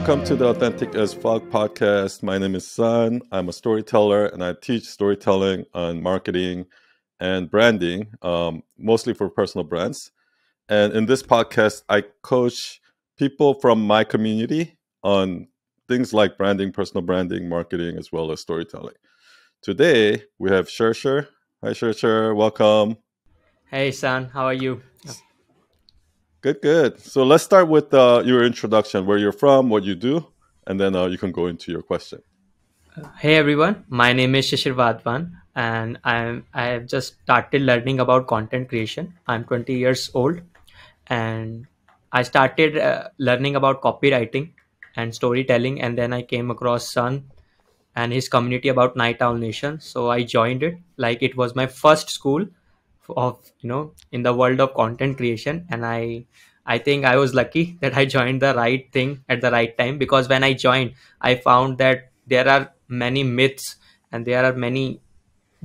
Welcome to the Authentic as Fuck podcast. My name is Sun. I'm a storyteller and I teach storytelling on marketing and branding, mostly for personal brands. And in this podcast, I coach people from my community on things like branding, personal branding, marketing, as well as storytelling. Today, we have Shirshir. Hi, Shirshir. Welcome. Hey, San, how are you? Good, good. So let's start with your introduction, where you're from, what you do, and then you can go into your question. Hey, everyone. My name is Shishir and I have just started learning about content creation. I'm 20 years old, and I started learning about copywriting and storytelling, and then I came across Sun and his community about Night Owl Nation. So I joined it like it was my first school of in the world of content creation, and I think I was lucky that I joined the right thing at the right time, because when I joined, I found that there are many myths and there are many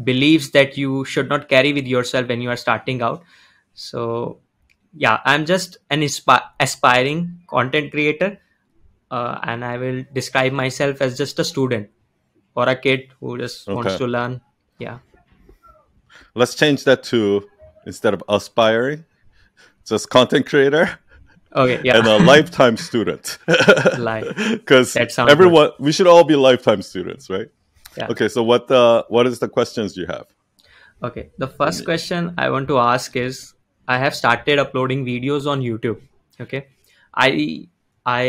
beliefs that you should not carry with yourself when you are starting out. So yeah, I'm just an aspiring content creator, and I will describe myself as just a student or a kid who just wants Okay. to learn. Yeah. Let's change that to, instead of aspiring, just content creator Okay. and a Yeah. lifetime student. Lie. Because That sounds good. everyone, we should all be lifetime students, right? Yeah. Okay, so what is the questions you have Okay. The for first me? question I want to ask is, I have started uploading videos on YouTube. Okay. I I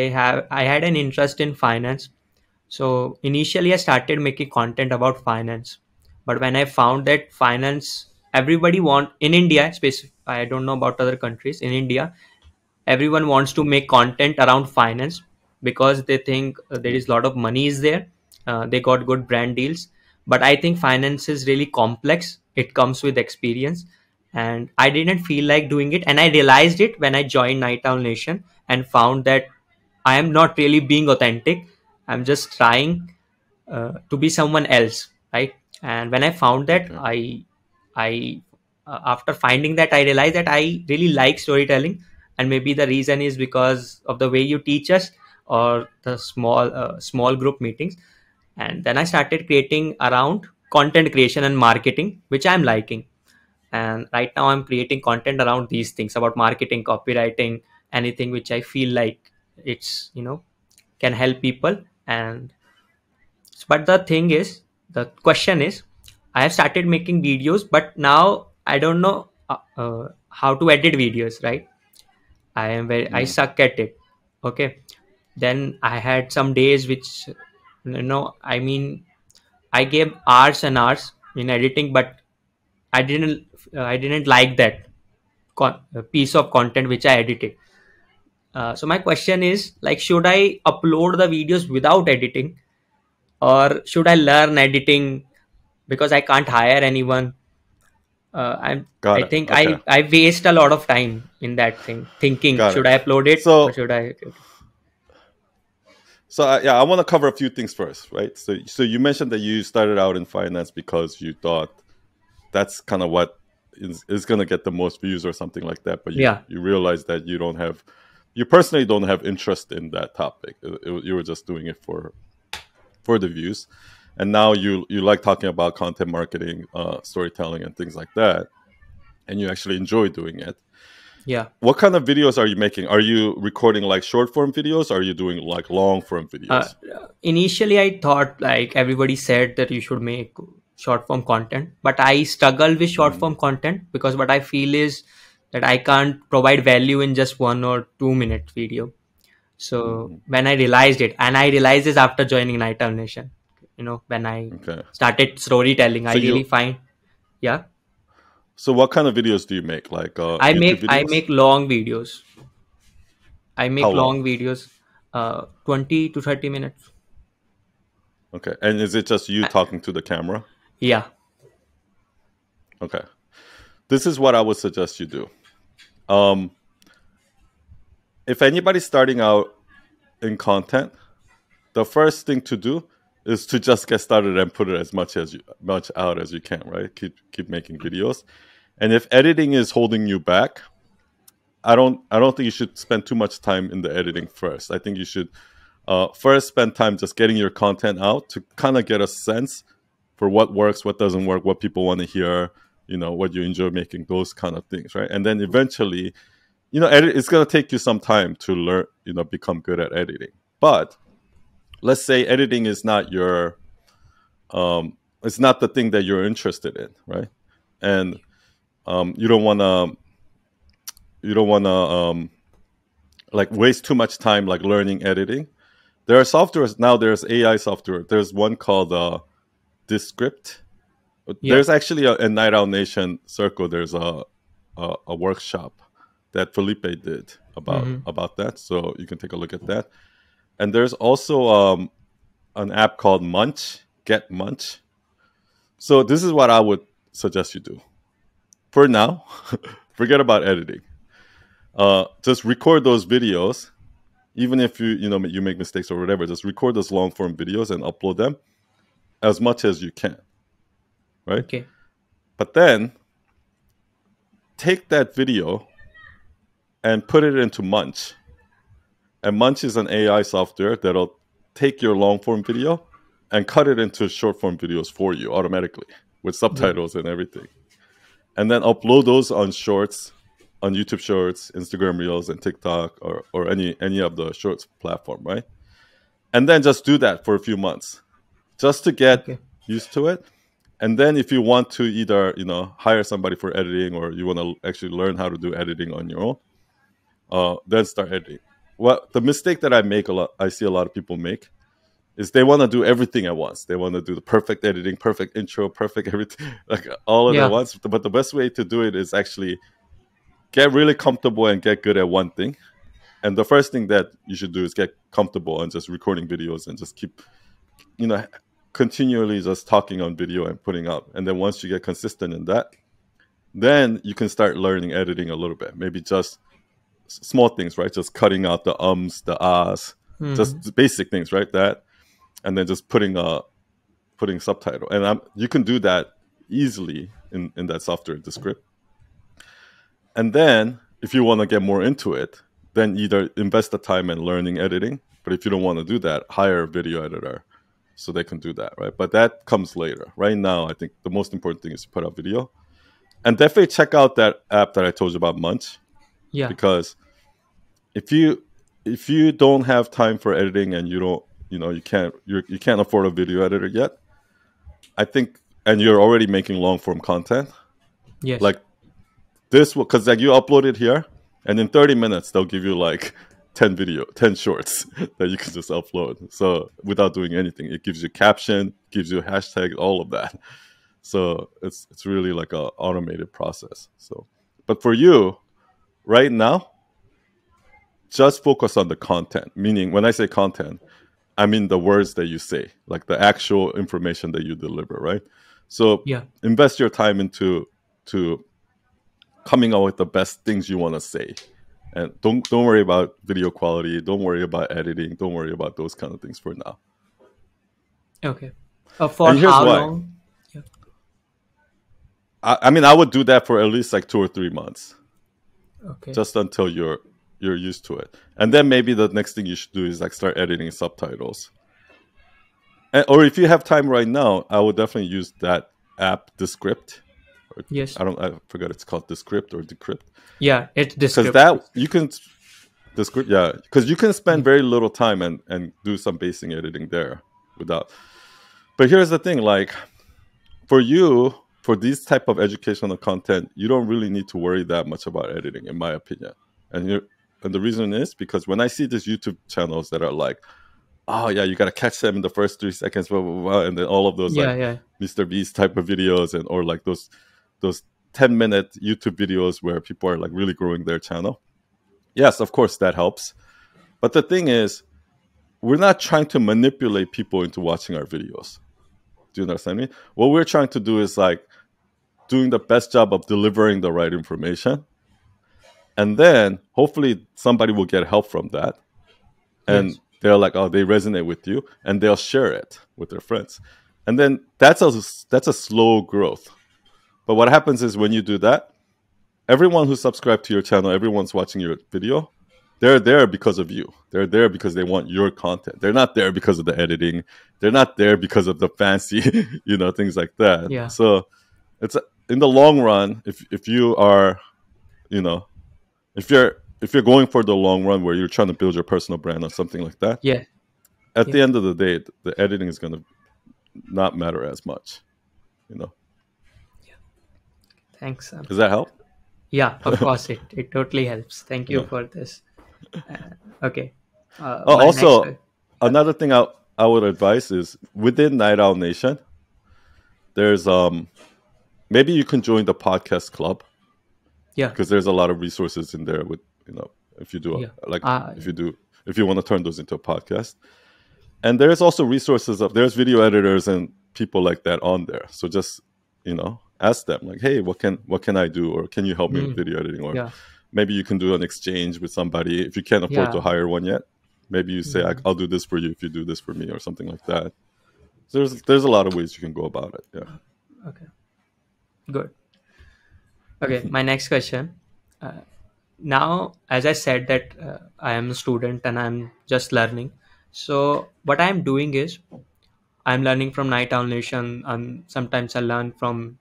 had an interest in finance. So initially I started making content about finance. But when I found that finance, everybody want in India, I don't know about other countries, in India, everyone wants to make content around finance because they think there Mm, is a lot of money is there. They got good brand deals, but I think finance is really complex. It comes with experience, and I didn't feel like doing it, and I realized it when I joined Night Owl Nation and found that I am not really being authentic. I'm just trying to be someone else, right? And when I found that, okay. I after finding that, I realized that I really like storytelling, and maybe the reason is because of the way you teach us, or the small group meetings. And then I started creating around content creation and marketing, which I'm liking. And right now I'm creating content around these things, about marketing, copywriting, anything which I feel like it's can help people. And but the thing is, the question is, I have started making videos, but now I don't know how to edit videos, right? I Mm, suck at it. Okay. Then I had some days which, I mean, I gave hours and hours in editing, but I didn't like that piece of content which I edited. So my question is, like, should I upload the videos without editing, or should I learn editing because I can't hire anyone? I got it. think Okay, I waste a lot of time in that thing, thinking got should it. I upload it or So, should I? yeah, I want to cover a few things first, right? So you mentioned that you started out in finance because you thought that's kind of what is going to get the most views or something like that, but Yeah, you realize that you personally don't have interest in that topic. You were just doing it for the views, and now you like talking about content marketing, storytelling, and things like that, and you actually enjoy doing it. yeah. What kind of videos are you making? Are you recording like short form videos? Or are you doing like long form Uh, videos? Initially, I thought, like, everybody said that you should make short form content, but I struggle with short Mhm. form content because what I feel is that I can't provide value in just 1 or 2 minute video. So Mhm. when I realized it, and I realized this after joining Night Owl Nation, when I Okay. started storytelling, I So really you find, yeah, so what kind of videos do you make? Like YouTube I videos? make long videos. I How make long? long videos, 20 to 30 minutes. Okay. And is it just you Uh, talking to the camera? Yeah, Okay. This is what I would suggest you do. Um, if anybody's starting out in content, the first thing to do is to just get started and put it as much out as you can, right? Keep making videos. And if editing is holding you back, I don't think you should spend too much time in the editing first. I think you should first spend time just getting your content out to kind of get a sense for what works, what doesn't work, what people want to hear, what you enjoy making, those kind of things, right? And then eventually, it's going to take you some time to learn, become good at editing. But let's say editing is not it's not the thing that you're interested in, right? And you don't want to like waste too much time like learning editing. There are softwares now. There's AI software. There's one called Descript. Yeah. There's actually in Night Owl Nation Circle. There's a workshop that Felipe did Mm-hmm. about that. So you can take a look at that. And there's also an app called Get Munch. So this is what I would suggest you do. For now, forget about editing. Just record those videos, even if you make mistakes or whatever. Just record those long form videos and upload them as much as you can, right? Okay. But then take that video and put it into Munch. And Munch is an AI software that'll take your long form video and cut it into short form videos for you automatically with Yeah. subtitles and everything. And then upload those on Shorts, on YouTube Shorts, Instagram Reels, and TikTok, or any of the Shorts platform, right? And then just do that for a few months, just to get Okay. used to it. And then if you want to either hire somebody for editing, or you want to actually learn how to do editing on your own, then start editing. Well, the mistake that I see a lot of people make is they want to do everything at once. They want to do the perfect editing, perfect intro, perfect everything, like all of it at Yeah. once. But the best way to do it is actually get really comfortable and get good at one thing. And the first thing that you should do is get comfortable and just recording videos and just keep, you know, continually just talking on video and putting up. And then once you get consistent in that, then you can start learning editing a little bit. Maybe just small things, right? Just cutting out the ums, the ahs, Mm-hmm. just basic things, right? That, and then just putting subtitle. And you can do that easily in that software, the script. And then if you want to get more into it, then either invest the time in learning editing. But if you don't want to do that, hire a video editor so they can do that, right? But that comes later. Right now, I think the most important thing is to put out video. And definitely check out that app that I told you about, Munch, Yeah. because if you don't have time for editing and you can't afford a video editor yet, I think, and you're already making long form content, Yes. like this will, because like you upload it here, and in 30 minutes they'll give you like 10 shorts that you can just upload. So without doing anything, it gives you caption, gives you hashtag, all of that. So it's really like a automated process. So, but for you right now, just focus on the content. Meaning, when I say content, I mean the words that you say, like the actual information that you deliver, right? So Yeah. invest your time into to coming up with the best things you want to say, and don't worry about video quality. Don't worry about editing. Don't worry about those kind of things for now. Okay. For And here's how why. long? Yeah. I mean, I would do that for at least like 2 or 3 months, Okay. just until you're used to it, and then maybe the next thing you should do is like start editing subtitles. Or if you have time right now, I would definitely use that app, Descript. Or Yes. I forgot it's called Descript or Decrypt, Yeah. It's because descript. that you can Descript, yeah, because you can spend Yeah. very little time and do some basic editing there without. But here's the thing, like for you, for these type of educational content, you don't really need to worry that much about editing, in my opinion. And you and the reason is because when I see these YouTube channels that are like, oh yeah, you gotta catch them in the first 3 seconds, blah blah blah, and then all of those like Yeah. Yeah. Mr. Beast type of videos, and or like those 10-minute YouTube videos where people are like really growing their channel. Yes, of course that helps. But the thing is, we're not trying to manipulate people into watching our videos. Do you understand me? What we're trying to do is like doing the best job of delivering the right information. And then hopefully somebody will get help from that. And Yes. they're like, oh, they resonate with you, and they'll share it with their friends. And then that's a slow growth. But what happens is when you do that, everyone who subscribed to your channel, everyone's watching your video, they're there because of you. They're there because they want your content. They're not there because of the editing. They're not there because of the fancy, things like that. Yeah. So it's in the long run, if you are, you know, if you're going for the long run where you're trying to build your personal brand or something like that, Yeah. at Yeah. the end of the day, the editing is going to not matter as much. You know, Thanks. does that help? Yeah, of course, it totally helps. Thank you Yeah. for this. Uh, okay. Oh, My next. also, another thing I would advise is within Night Owl Nation, there's maybe you can join the podcast club Yeah. because there's a lot of resources in there with if you do Yeah. like Uh, if you want to turn those into a podcast. And there's also resources of there's video editors and people like that on there. So just ask them like, hey, what can I do, or can you help me with mm, video editing, or yeah. maybe you can do an exchange with somebody if you can't afford to Yeah. hire one yet. Maybe you say Mm, I'll do this for you if you do this for me, or something like that. So there's a lot of ways you can go about it. Yeah. okay. Good. Okay. My next question. Uh, Now, as I said that I am a student and I'm just learning. So what I'm doing is I'm learning from Night Owl Nation, and sometimes I learn from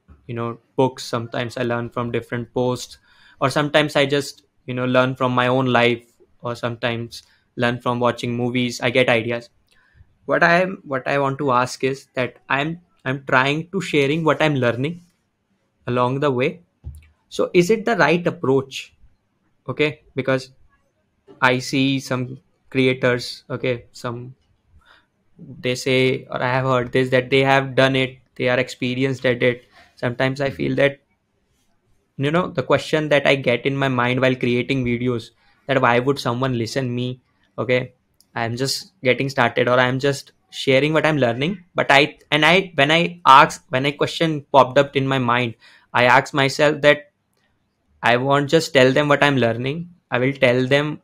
books. Sometimes I learn from different posts, or sometimes I just learn from my own life, or sometimes learn from watching movies. I get ideas. What I want to ask is that I'm trying to sharing what I'm learning along the way. So is it the right approach? Okay, because I see some creators, okay, some they say, or I have heard this, that they have done it, they are experienced at it. Sometimes I Hmm. feel that, the question that I get in my mind while creating videos, that why would someone listen me? Okay, I'm just getting started, or I'm just sharing what I'm learning. But when I question popped up in my mind, I asked myself that I won't just tell them what I'm learning. I will tell them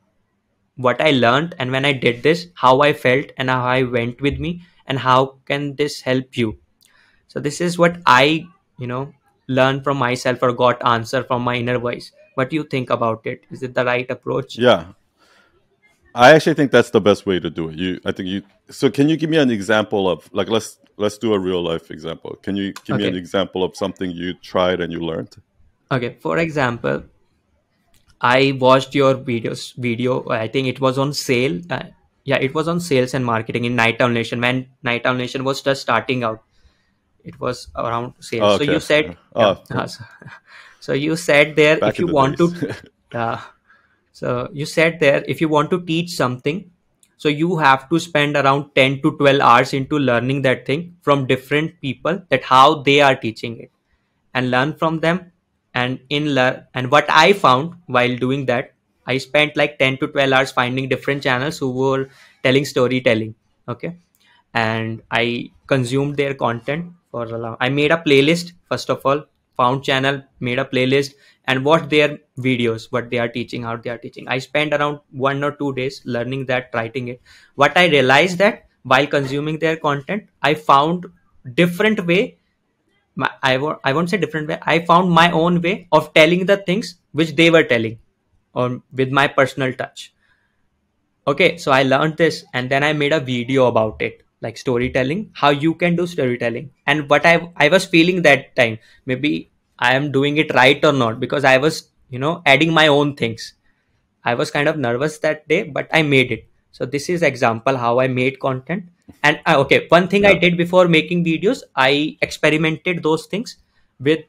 what I learned, and when I did this, how I felt and how I went with me, and how can this help you. So this is what I, learned from myself, or got answer from my inner voice. What do you think about it? Is it the right approach? Yeah, I actually think that's the best way to do it. I think you. So, can you give me an example of like let's do a real life example. Can you give me an Okay. example of something you tried and you learned? Okay. For example, I watched your video. I think it was on sale. Yeah, it was on sales and marketing in Night Owl Nation, when Night Owl Nation was just starting out. It was around sales. Oh, So you okay. said, yeah. Oh, yeah. So you said there, if Back in you the want days. to, uh, so you said there, if you want to teach something, so you have to spend around 10 to 12 hours into learning that thing from different people, that how they are teaching it, and learn from them. And what I found while doing that, I spent like 10 to 12 hours finding different channels who were telling storytelling. Okay, and I consumed their content for a long. I made a playlist first of all, found channel, made a playlist, and watched their videos, what they are teaching, how they are teaching. I spent around 1 or 2 days learning that, writing it. What I realized, that while consuming their content, I found different way. I won't say different way. I found my own way of telling the things which they were telling, or with my personal touch. Okay, so I learned this, and then I made a video about it, like storytelling, how you can do storytelling, and what I was feeling that time. Maybe I am doing it right or not, because I was, adding my own things. I was kind of nervous that day, but I made it. So this is example how I made content. And okay, one thing I Yeah. did before making videos, I experimented those things with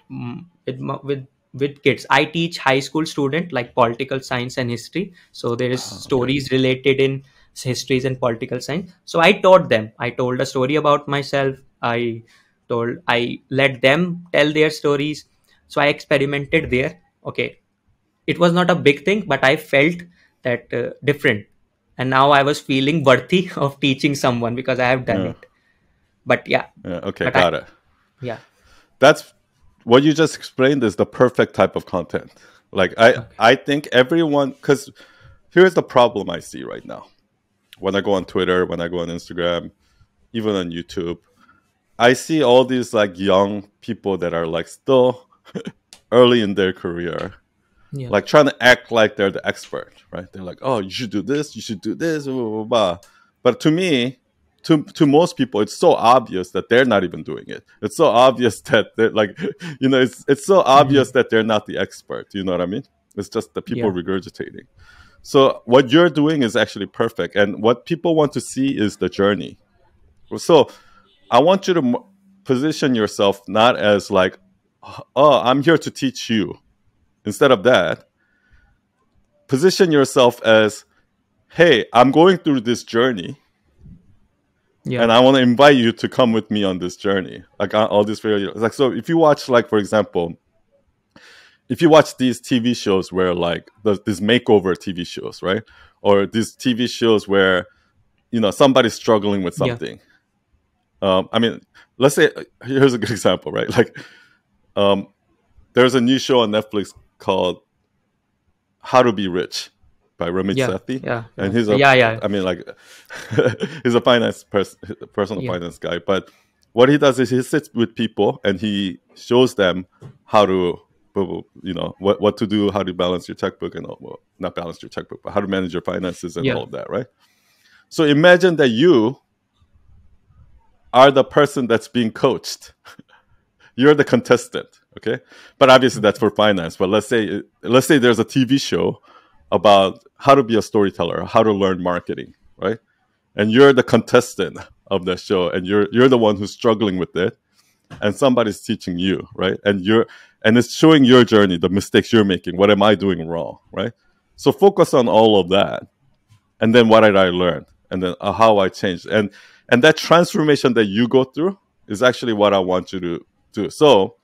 with kids. I teach high school student, like political science and history. So there is Okay. stories related in histories and political science. So I taught them. I told a story about myself. I let them tell their stories. So I experimented there. Okay, it was not a big thing, but I felt that different, and now I was feeling worthy of teaching someone because I have done Yeah. it. But yeah, Yeah. Okay. but I Got it. yeah. That's what you just explained is the perfect type of content. Like Okay. I think everyone, because here's the problem I see right now. When I go on Twitter, when I go on Instagram, even on YouTube, I see all these like young people that are like still early in their career, Yeah. like trying to act like they're the expert, right? They're like, oh, you should do this, you should do this, blah, blah, blah, blah. But to me, to most people, it's so obvious that they're not even doing it. It's so obvious that they're like, it's so Hmm. obvious that they're not the expert. You know what I mean? It's just the people Yeah. regurgitating. So what you're doing is actually perfect, and what people want to see is the journey. So I want you to position yourself not as like, oh, I'm here to teach you. Instead of that, position yourself as, hey, I'm going through this journey, Yeah. and I want to invite you to come with me on this journey. Like all these videos. Like, so if you watch, like, for example, if you watch these TV shows where like these makeover TV shows, right? Or these TV shows where, somebody's struggling with Yeah. something. I mean, let's say, here's a good example, right? Like, um, there's a new show on Netflix called How to Be Rich by Ramit Yeah. Sethi, Yeah. and Yeah. he's a, Yeah. Yeah. I mean, like, he's a personal Yeah. finance guy. But what he does is he sits with people and he shows them how to, what to do, how to balance your checkbook, and all, well, not balance your checkbook, but how to manage your finances and all Yeah. of that, right? So imagine that you are the person that's being coached. You're the contestant, okay? But obviously that's for finance. But let's say there's a TV show about how to be a storyteller, how to learn marketing, right? And you're the contestant of the show, and you're the one who's struggling with it, and somebody's teaching you, right? And it's showing your journey, the mistakes you're making. What am I doing wrong, right? So focus on all of that, and then what did I learn, and then how I changed, and that transformation that you go through is actually what I want you to do. So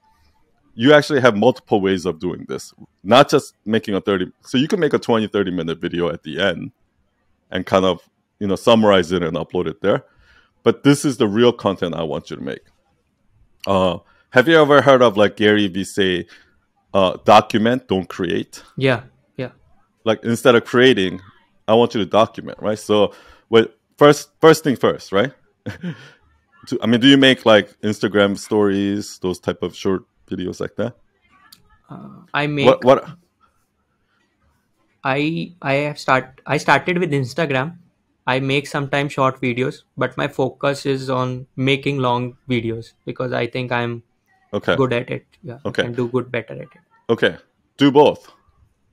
you actually have multiple ways of doing this, not just making a 30. So you can make a 20-30 minute video at the end and kind of summarize it and upload it there. But this is the real content I want you to make. uh have you ever heard of, like, Gary Vee say, document, don't create? Yeah. Yeah. Like, instead of creating, I want you to document, right? So first thing first, right? I mean, do you make like Instagram stories, those type of short videos like that? I what make what I started with Instagram. I make sometimes short videos, but my focus is on making long videos because I think I'm Okay. good at it. Yeah, I Okay. can do good better at it. Okay. Do both.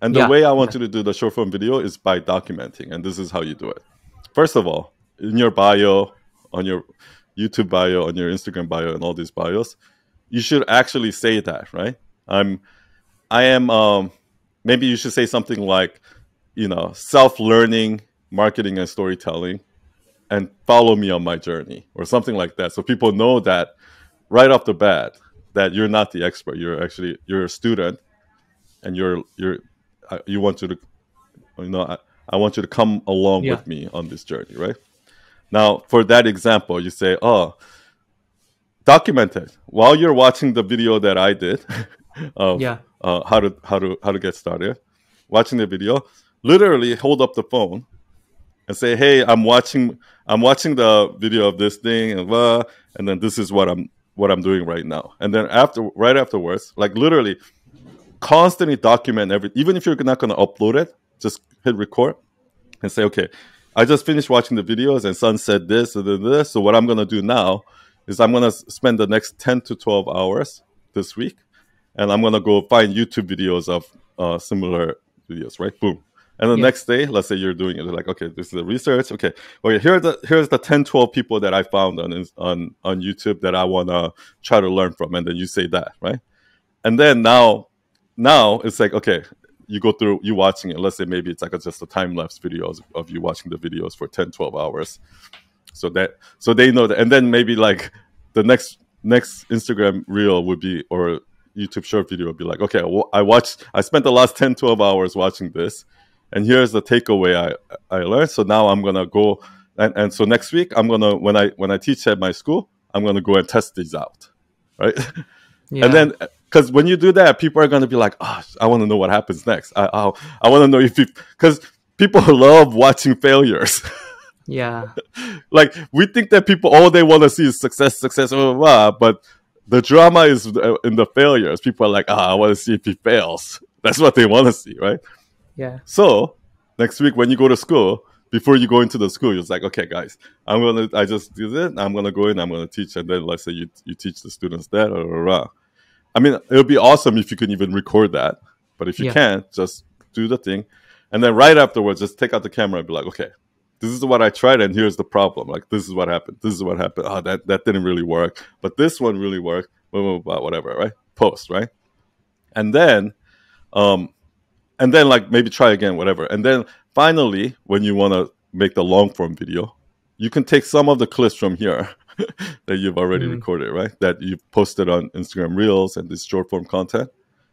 And the Yeah. way I want Yeah. you to do the short form video is by documenting. And this is how you do it. First of all, in your bio, on your YouTube bio, on your Instagram bio, and all these bios, you should actually say that, right? I am maybe you should say something like, self-learning, marketing and storytelling, and follow me on my journey, or something like that. So people know that right off the bat that you're not the expert. You're a student, and you want you to, I want you to come along Yeah. with me on this journey, right? Now, for that example, you say, oh, document it while you're watching the video that I did of Yeah. how to get started. Watching the video, literally hold up the phone and say, "Hey, I'm watching the video of this thing, and blah, and then this is what I'm doing right now." And then right afterwards, like, literally constantly document even if you're not going to upload it, just hit record and say, okay, I just finished watching the videos and Sun said this and then this. So what I'm going to do now is I'm going to spend the next 10 to 12 hours this week, and I'm going to go find YouTube videos of similar videos, right? Boom. And the Yeah. next day, let's say you're doing it, like, okay, this is the research. Okay, here's the 10, 12 people that I found on YouTube that I want to try to learn from. And then you say that, right? And then now it's like, okay, you go through, you watching it. Let's say maybe it's like just a time lapse videos of you watching the videos for 10, 12 hours. So they know that. And then maybe like the next Instagram reel would be, or YouTube short video would be like, okay, I spent the last 10, 12 hours watching this, and here's the takeaway I learned. So now I'm gonna go, and so next week I'm gonna, when I teach at my school, I'm gonna go and test these out, right? And Yeah. then, because when you do that, people are going to be like, oh, I want to know what happens next. I want to know because people love watching failures. Yeah. Like, we think that people, all they want to see is success, success, blah, blah, blah, but the drama is in the failures. People are like, I want to see if he fails. That's what they want to see, right? Yeah. So next week when you go to school, before you go into the school, you're like, okay, guys, I just do this. I'm gonna go in. I'm gonna teach, and then let's say you teach the students that. I mean, it would be awesome if you can even record that, but if you Yeah. can't, just do the thing, and then right afterwards, just take out the camera and be like, okay, this is what I tried, and here's the problem. Like, this is what happened. This is what happened. Oh, that didn't really work, but this one really worked. Blah, blah, blah, whatever, right? Post, right? And then, um, and then like maybe try again, whatever. And then finally, when you want to make the long form video, you can take some of the clips from here that you've already Mm. recorded, right? That you've posted on Instagram Reels and this short form content,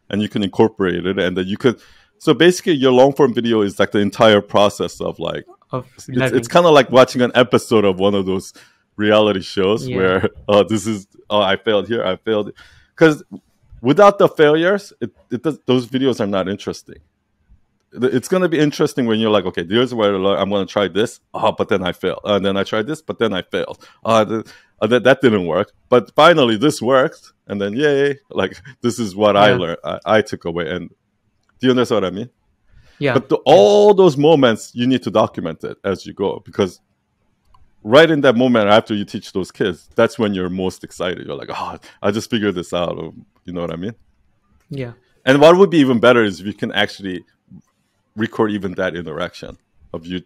and you can incorporate it. And then you could. So basically, your long form video is like the entire process of like Of it's learning. kind of like watching an episode of one of those reality shows Yeah. where I failed here, I failed because without the failures, those videos are not interesting. It's going to be interesting when you're like, okay, here's where I'm going to try this. Oh, but then I failed. And then I tried this, but then I failed. That didn't work. But finally, this worked. And then, yay. Like, this is what I Yeah. learned. I took away. And do you understand what I mean? Yeah. But Yeah. all those moments, you need to document it as you go. Because right in that moment after you teach those kids, that's when you're most excited. You're like, oh, I just figured this out. Or, you know what I mean? Yeah. And what would be even better is if you can actually record even that interaction of you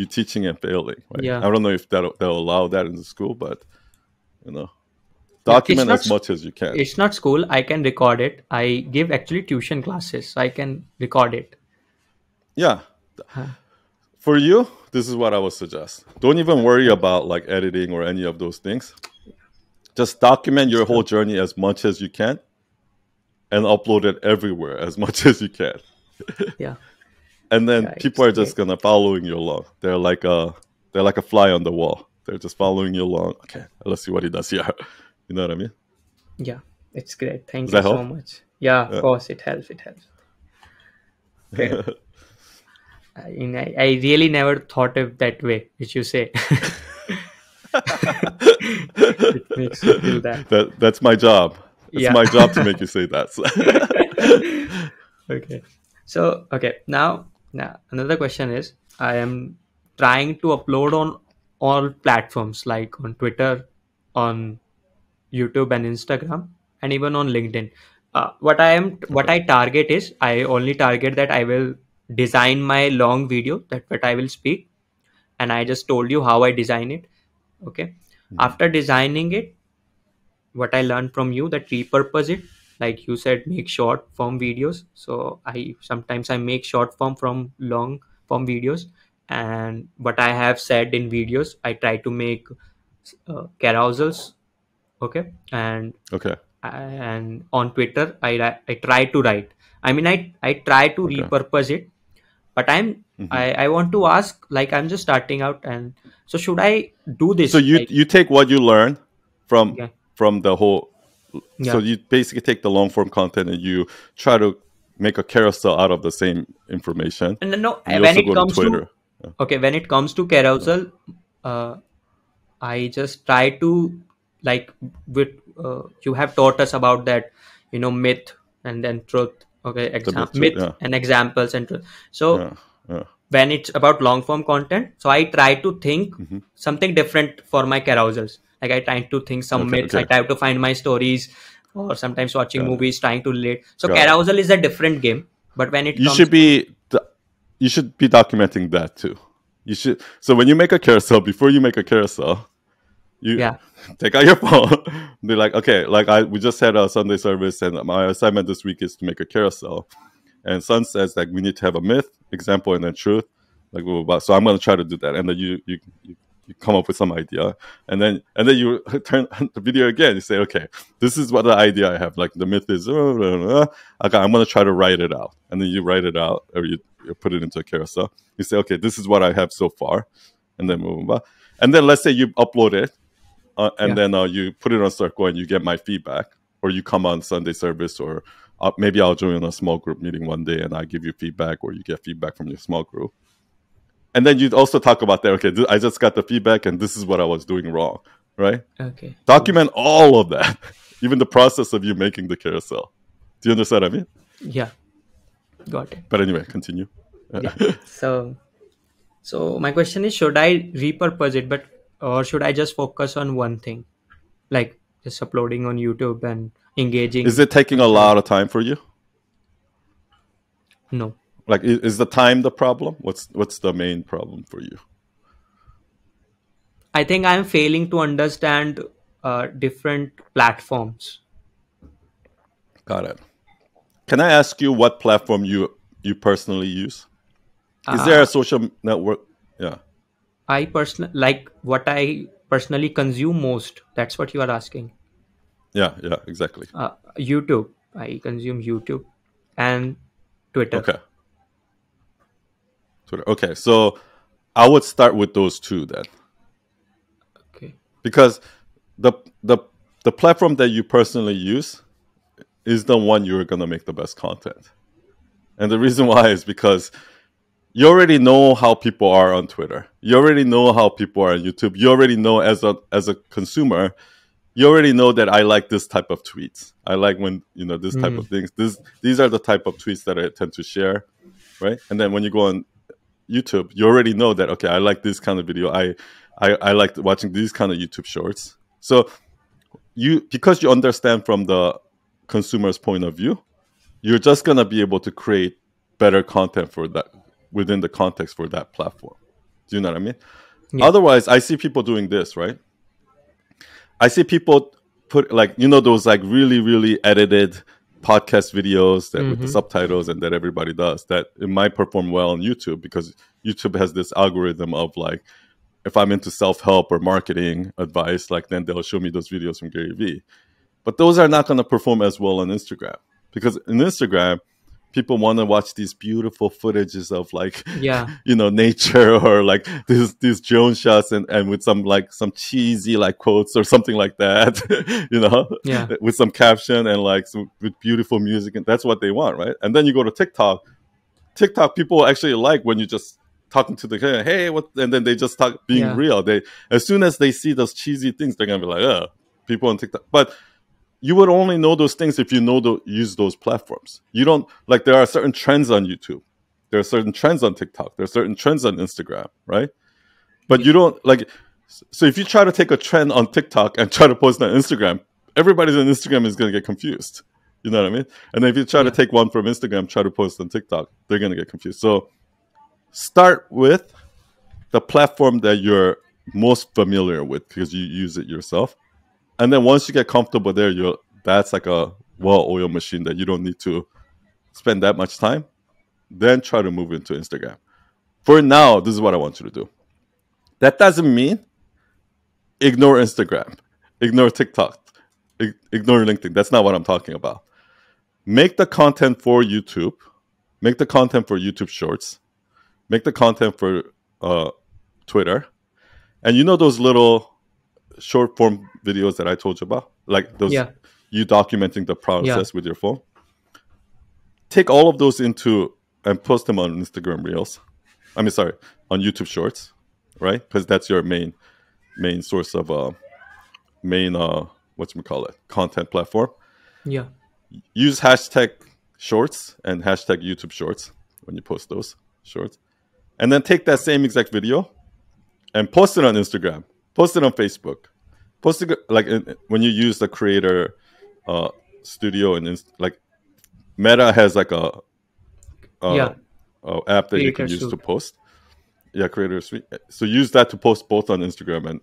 teaching and failing, right? Yeah. I don't know if they'll allow that in the school, but you know, Yeah. It's document not. as much as you can. It's not school. I can record it. I give actually tuition classes, so I can record it. Yeah, Huh. for you, this is what I would suggest. Don't even worry about like editing or any of those things. Just document It's your whole true. journey as much as you can and upload it everywhere as much as you can. Yeah. And then Yeah. people It's are just great. gonna following you along. They're like a fly on the wall. They're just following you along. Okay, let's see what he does here. You know what I mean? Yeah. It's great. Thank Does you that so help? much. Yeah. Of Yeah. course, it helps. It helps. Great. I really never thought of that way, which you say. It makes me feel that. That's my job. It's Yeah. my job to make you say that. Okay. So, okay. Now another question is, I am trying to upload on all platforms like on Twitter, on YouTube and Instagram, and even on LinkedIn. What Okay. I target is, I only target that I will design my long video, that what I will speak, and I just told you how I design it. Okay. Mhm. After designing it, what I learned from you, that repurpose it, like you said, make short form videos. So I sometimes I make short form from long form videos, and what I have said in videos, I try to make carousels. Okay. Okay. And on Twitter, I try to write. I mean, I try to Okay. repurpose it, but Hmm. I want to ask, like, I'm just starting out, and so should I do So this? Like, you take what you learn from yeah. from the whole. So Yeah. you basically take the long form content and you try to make a carousel out of the same information, And then, no, and you when also it go to comes to, Twitter. Yeah. okay, when it comes to Yeah. carousel, uh, I just try to, like, with you have taught us about that, myth and then truth. Okay, The myth truth. myth Yeah. and examples and truth. So Yeah. Yeah. when it's about long form content, so I try to think Hmm. something different for my carousels. Like, I try to think some Okay. myths. I Okay. try to find my stories, or sometimes watching Got it. movies, trying to relate. So Got it. carousel is a different game. But when it You comes should to, be you should be documenting that too. You should. So when you make a carousel, before you make a carousel, you yeah, take out your phone. Be like, okay, like we just had a Sunday service, and my assignment this week is to make a carousel. And Sun says like we need to have a myth, example, and then truth. Like blah, blah, blah. So I'm gonna try to do that, and then you come up with some idea, and then you turn the video again. You say, okay, this is what the idea I have. Like the myth is, okay, I'm gonna try to write it out, and then you write it out, or you put it into a carousel. You say, okay, this is what I have so far, and then blah, blah, blah. And then let's say you upload it, and yeah, then you put it on circle, and you get my feedback, or you come on Sunday service, or maybe I'll join a small group meeting one day, and I give you feedback, or you get feedback from your small group. And then you'd also talk about that. Okay, I just got the feedback, and this is what I was doing wrong, right? okay, cool. Document all of that, even the process of you making the carousel. Do you understand what I mean? Yeah, Got it. But anyway, continue. Yeah. So my question is, should I repurpose it, but or should I just focus on one thing, like just uploading on YouTube and Is engaging it taking a customers? lot of time for you? No, Like, is the time the problem? What's the main problem for you? I think I'm failing to understand different platforms. Got it. Can I ask you what platform you personally use? Is there a Uh, social network? Yeah, like what I personally consume most. That's what you are asking. yeah, exactly. YouTube. I consume YouTube and Twitter. Okay, Twitter. Okay, so I would start with those two then, Okay. because the the the platform that you personally use is the one you're gonna make the best content. And the reason why is because you already know how people are on Twitter. You already know how people are on YouTube. You already know as a consumer, you already know that I like this type of tweets. I like when this type Mm, of things. These are the type of tweets that I tend to share, right? And then when you go on YouTube, you already know that okay, I like this kind of video. I like watching these kind of YouTube shorts. So because you understand from the consumer's point of view, you're just gonna be able to create better content for that within the context for that platform. Do you know what I mean? yeah. Otherwise, I see people doing this, right? I see people put like those like really really edited podcast videos that with the Mm-hmm. subtitles and that everybody does that it might perform well on YouTube because YouTube has this algorithm of like if I'm into self-help or marketing advice, like then they'll show me those videos from Gary Vee. But those are not going to perform as well on Instagram because in Instagram, people want to watch these beautiful footages of like, Yeah. nature or like these drone shots and with some cheesy like quotes or something like that, Yeah. with some caption and like with beautiful music. And that's what they want, right? And then you go to TikTok. TikTok people actually like when you just talking to the guy, hey, what? And then they just talk being Yeah. real. They as soon as they see those cheesy things, they're gonna be like, oh, people on TikTok. But you would only know those things if you use those platforms. You don't like there are certain trends on YouTube. There are certain trends on TikTok. There are certain trends on Instagram, right? But Yeah. you don't like so if you try to take a trend on TikTok and try to post it on Instagram, everybody's on Instagram is gonna get confused. You know what I mean? And then if you try to Yeah. take one from Instagram, try to post on TikTok, they're gonna get confused. So start with the platform that you're most familiar with because you use it yourself. And then once you get comfortable there, that's like a well-oiled machine that you don't need to spend that much time. Then try to move into Instagram. For now, this is what I want you to do. That doesn't mean ignore Instagram, ignore TikTok, ignore LinkedIn. That's not what I'm talking about. Make the content for YouTube. Make the content for YouTube Shorts. Make the content for uh, Twitter. And those little short form videos that I told you about, like those Yeah. you documenting the Yeah. process with your phone. Take all of those into and post them on Instagram Reels. I mean, sorry, on YouTube Shorts, right? Because that's your main source of main what's we call it content platform. Yeah. Use hashtag Shorts and hashtag YouTube Shorts when you post those shorts, and then take that same exact video and post it on Instagram, post it on Facebook, post it like when you use the creator uh, studio and like Meta has like uh, Yeah. app that you Creator can use to suit. post. Yeah, Creator Suite. So use that to post both on Instagram and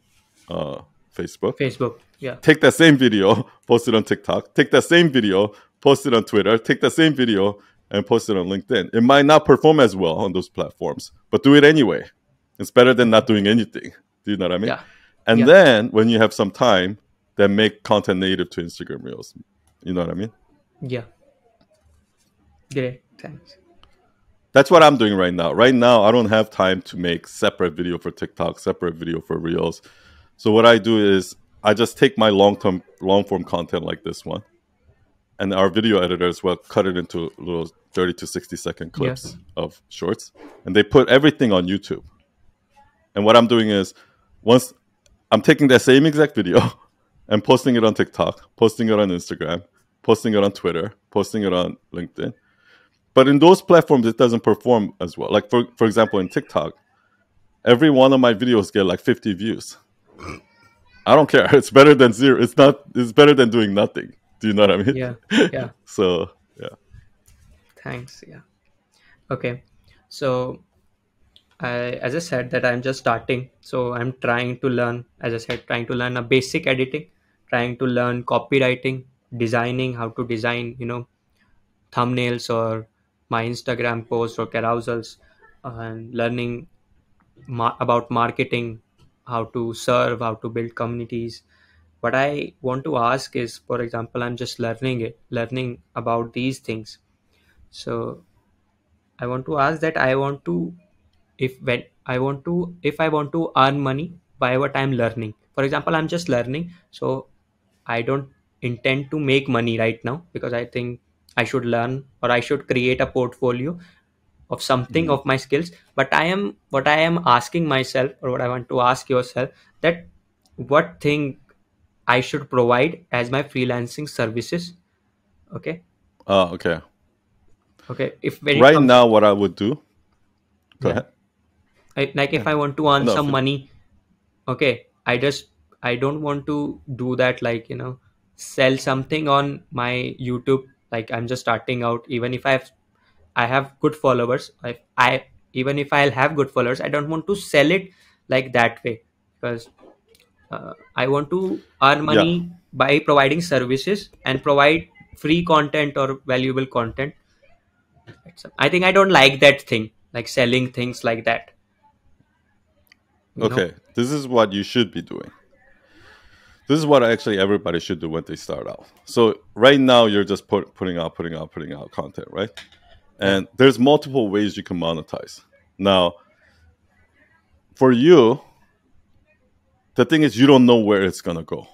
Facebook. Facebook. Yeah. Take that same video, post it on TikTok. Take that same video, post it on Twitter. Take that same video and post it on LinkedIn. It might not perform as well on those platforms, but do it anyway. It's better than not Okay. doing anything. Do you know what I mean? Yeah. And Yeah. then when you have some time, then make content native to Instagram Reels. You know what I mean? Yeah. Great. Thanks. That's what I'm doing right now. Right now, I don't have time to make separate video for TikTok, separate video for Reels. So what I do is I just take my long form content like this one, and our video editors will cut it into little 30 to 60-second Yeah. clips of shorts, and they put everything on YouTube. And what I'm doing is once I'm taking that same exact video and posting it on TikTok, posting it on Instagram, posting it on Twitter, posting it on LinkedIn. But in those platforms, it doesn't perform as well. Like for example, in TikTok, every one of my videos get like 50 views. I don't care. It's better than zero. It's not. It's better than doing nothing. Do you know what I mean? Yeah. Yeah. So yeah, Thanks. Yeah. Okay. So as I said, that I'm just starting. So I'm trying to learn, as I said, trying to learn a basic editing, trying to learn copywriting, designing, how to design, thumbnails or my Instagram posts or carousels, and learning about marketing, how to serve, how to build communities. What I want to ask is, for example, I'm just learning about these things. So I want to ask that I want to, if I want to earn money by what I'm learning. For example, I'm just learning, so I don't intend to make money right now, because I think I should learn, or I should create a portfolio of something Mhm. of my skills. But what I am asking myself, or what I want to ask yourself, that what thing I should provide as my freelancing services. Okay. Okay. Okay, if when it Right comes, now, what I would do? Go yeah, ahead. like Yeah. if I want to earn No. some money, okay, I don't want to do that, like, sell something on my YouTube. Like, I'm just starting out. Even if I have good followers, I even if I'll have good followers, I don't want to sell it like that way, because I want to earn Yeah. money by providing services and provide free content or valuable content. I think I don't like that thing, like selling things like that, you know Okay. This is what you should be doing. This is what actually everybody should do when they start out. So right now, you're just putting out content, right? yeah, And there's multiple ways you can monetize. Now, for you, the thing is, you don't know where it's gonna go.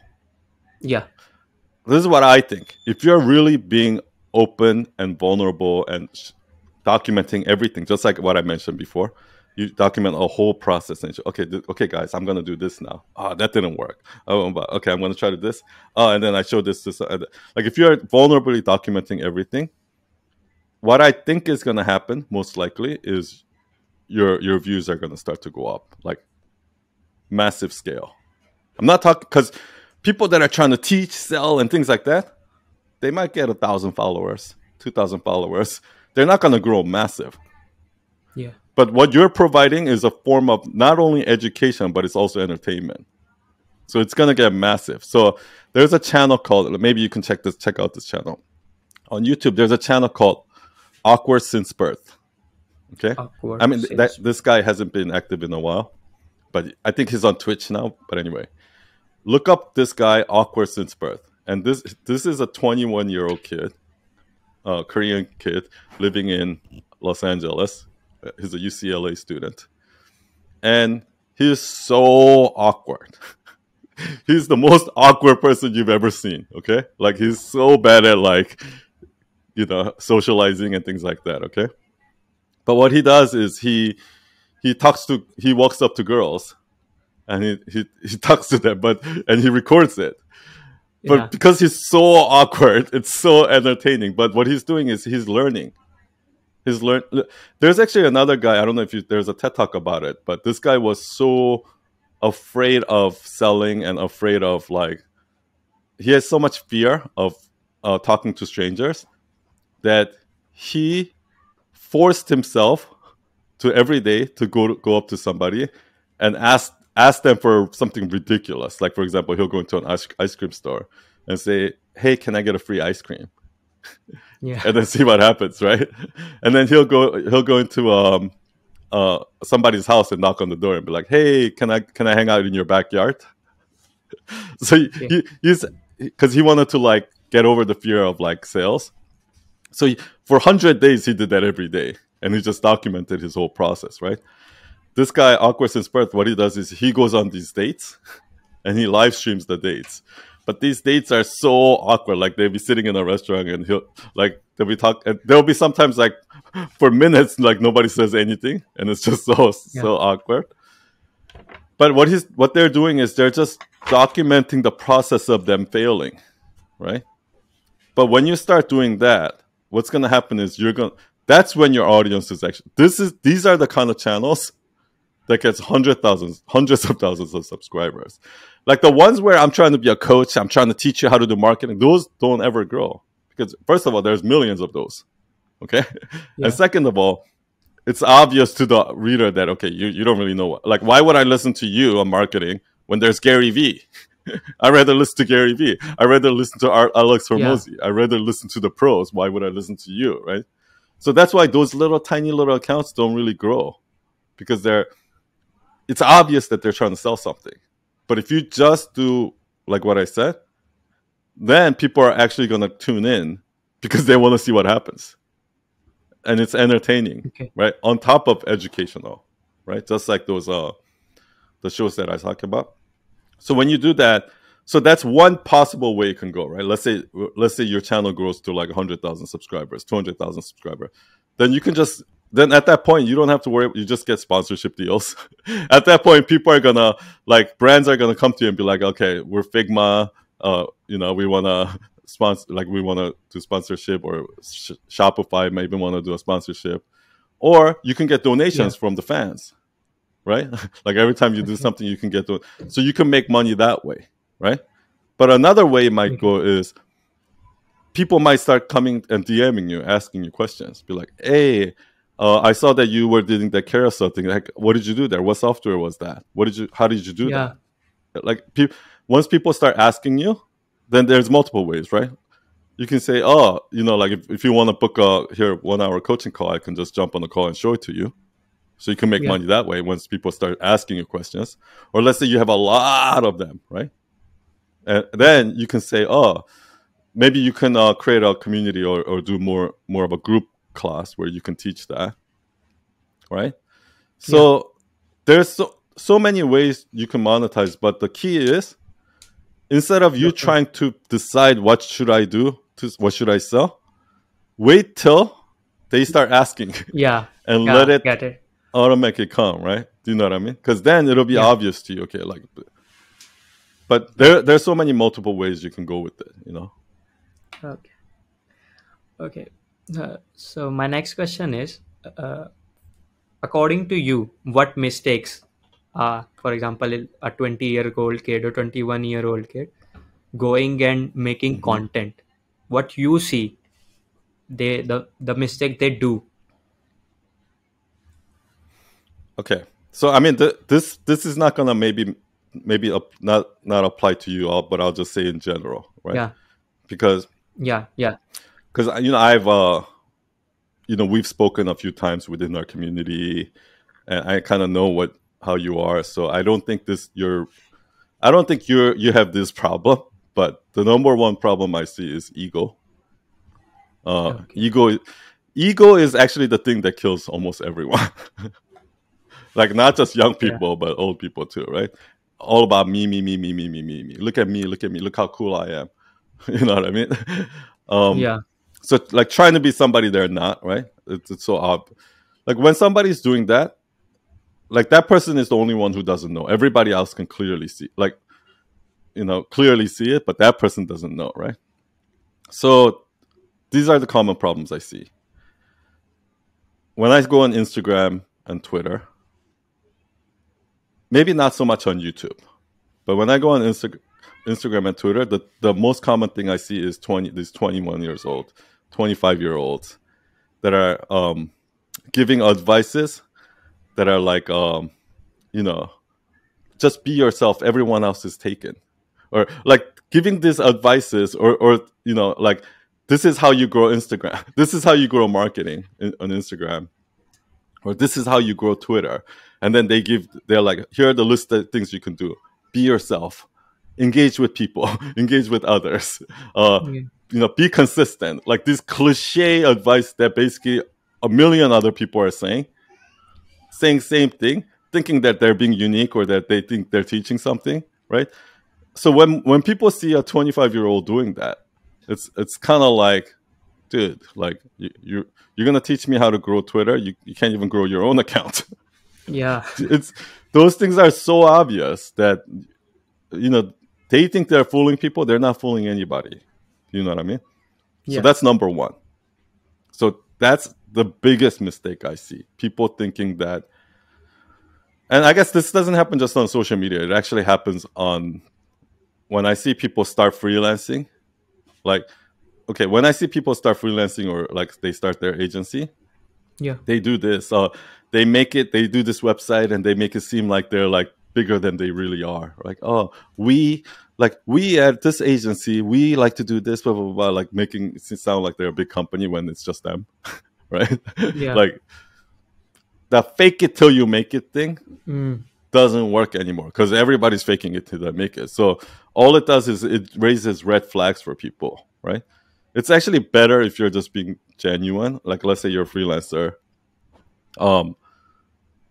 yeah, This is what I think. If you're really being open and vulnerable and documenting everything, just like what I mentioned before, you document a whole process and okay, okay, guys, I'm gonna do this now. Oh, that didn't work. Oh, but okay, I'm gonna try to this. Oh, and then I show this. Like if you're vulnerably documenting everything, what I think is gonna happen most likely is your views are gonna start to go up, like massive scale. I'm not talking because people that are trying to teach, sell, and things like that, they might get 1,000 followers, 2,000 followers. They're not going to grow massive. yeah. But what you're providing is a form of not only education, but it's also entertainment. So it's going to get massive. So there's a channel called, maybe you can check out this channel. On YouTube, there's a channel called Awkward Since Birth. Okay. I Awkward mean, since. this guy hasn't been active in a while, but I think he's on Twitch now. But anyway, look up this guy, Awkward Since Birth. And this is a 21-year-old kid, Korean kid living in Los Angeles. He's a UCLA student, and he's so awkward. He's the most awkward person you've ever seen. Okay, like he's so bad at like socializing and things like that. Okay, but what he does is he walks up to girls and he talks to them, but and he records it. But Yeah, because he's so awkward, it's so entertaining. But what he's doing is he's learning. He's learn. There's actually another guy. I don't know if there's a TED talk about it, but this guy was so afraid of selling and afraid of like he has so much fear of talking to strangers that he forced himself to every day to go up to somebody and ask them for something ridiculous. Like for example, he'll go into an ice cream store and say, "Hey, can I get a free ice cream?" yeah, And then see what happens, right? And then he'll go into somebody's house and knock on the door and be like, "Hey, can I hang out in your backyard?" So yeah, he's because he wanted to like get over the fear of like sales. So for 100 days he did that every day, and he just documented his whole process, right? This guy, Awkward Since Birth, what he does is he goes on these dates and he live streams the dates. But these dates are so awkward. Like they'll be sitting in a restaurant and they'll be talk. And there'll be sometimes like for minutes like nobody says anything, and it's just so yeah, so awkward. But what they're doing is they're just documenting the process of them failing, right? But when you start doing that, what's going to happen is That's when your audience is actually, these are the kind of channels that gets hundreds of thousands of subscribers. Like the ones where I'm trying to be a coach, I'm trying to teach you how to do marketing, those don't ever grow. Because first of all, there's millions of those. Okay. And Yeah. second of all, it's obvious to the reader that, okay, you don't really know what, like, why would I listen to you on marketing when there's Gary Vee? I rather listen to Gary Vee. I rather listen to Alex Yeah. Hormozy. I rather listen to the pros. Why would I listen to you? Right. So that's why those little tiny little accounts don't really grow, because it's obvious that they're trying to sell something. But if you just do like what I said, then people are actually going to tune in because they want to see what happens. And it's entertaining, Okay. right? On top of educational, right? Just like those the shows that I talk about. So when you do that, so that's one possible way it can go, right? Let's say your channel grows to like 100,000 subscribers, 200,000 subscribers. Then you can just, then at that point you don't have to worry, you just get sponsorship deals. At that point people are gonna, like, brands are gonna come to you and be like, okay, we're Figma, we want to sponsor, like, we want to do sponsorship, or Shopify maybe want to do a sponsorship, or you can get Yeah. donations from the fans, right? Like every time you do Okay. something, you can get to, so you can make money that way, right? But another way it might Okay. go is people might start coming and DMing you, asking you questions, be like, "Hey, I saw that you were doing that carousel thing. Like, what did you do there? What software was that? What did you? How did you do Yeah. that?" Like, once people start asking you, then there's multiple ways, right? You can say, "Oh, like if you want to book a here 1 hour coaching call, I can just jump on the call and show it to you." So you can make Yeah. money that way once people start asking you questions. Or let's say you have a lot of them, right? And Okay. then you can say, oh, maybe you can create a community, or do more of a group class where you can teach that, right? Yeah. So there's so many ways you can monetize, but the key is, instead of you Okay. trying to decide what should I do, what should I sell, wait till they start asking Yeah. and let Yeah. it Get it. automatically come, right? Do you know what I mean? Because then it'll be Yeah. obvious to you, okay, like, but Okay. there's so many multiple ways you can go with it. Okay. Okay. So my next question is, uh, according to you, what mistakes, for example, a 20-year-old kid or 21-year-old kid going and making Hmm. content, what you see, the mistake they do? Okay, so I mean, this is not gonna maybe not apply to you all, but I'll just say in general, right? Yeah. Because Yeah. Yeah. I've we've spoken a few times within our community, and I kind of know how you are. So I don't think you have this problem, but the number one problem I see is ego. Uh, Okay. ego, ego is actually the thing that kills almost everyone. Like, not just young Yeah. people, but old people too, right? All about me, me, me, me, me, me, me, me. Look at me, look at me, look how cool I am. You know what I mean? um, Yeah. so like trying to be somebody they're not, right? It's so odd. Like when somebody's doing that, like that person is the only one who doesn't know. Everybody else can clearly see, like, clearly see it, but that person doesn't know, right? So these are the common problems I see when I go on Instagram and Twitter. Maybe not so much on YouTube, but when I go on Instagram and Twitter, the most common thing I see is these 21 years old, 25-year-olds that are giving advices that are like, you know, just be yourself. Everyone else is taken, or like giving these advices, or like, this is how you grow Instagram. This is how you grow marketing on Instagram, or this is how you grow Twitter. And then they're like, here are the list of things you can do. Be yourself, engage with people, engage with others, uh, Yeah. be consistent. Like this cliche advice that basically a million other people are saying same thing, thinking that they're being unique, or that they think they're teaching something, right? So when people see a 25-year-old doing that, it's kind of like, dude, like, you're gonna teach me how to grow Twitter? You can't even grow your own account. Yeah. It's those things are so obvious that, you know they think they're fooling people. They're not fooling anybody. You know what I mean? So Yeah. that's number one. So the biggest mistake I see. People thinking that, and I guess this doesn't happen just on social media. It actually happens on when I see people start freelancing. Like, okay, when I see people start freelancing or like they start their agency, Yeah. they do this. They do this website and they make it seem like they're like bigger than they really are. Like, oh, we at this agency, we like to do this, blah blah blah, like making it sound like they're a big company when it's just them, right? Yeah. Like the fake it till you make it thing Mm. doesn't work anymore because everybody's faking it till they make it. So all it does is it raises red flags for people, right? It's actually better if you're just being genuine. Like, let's say you're a freelancer. Um,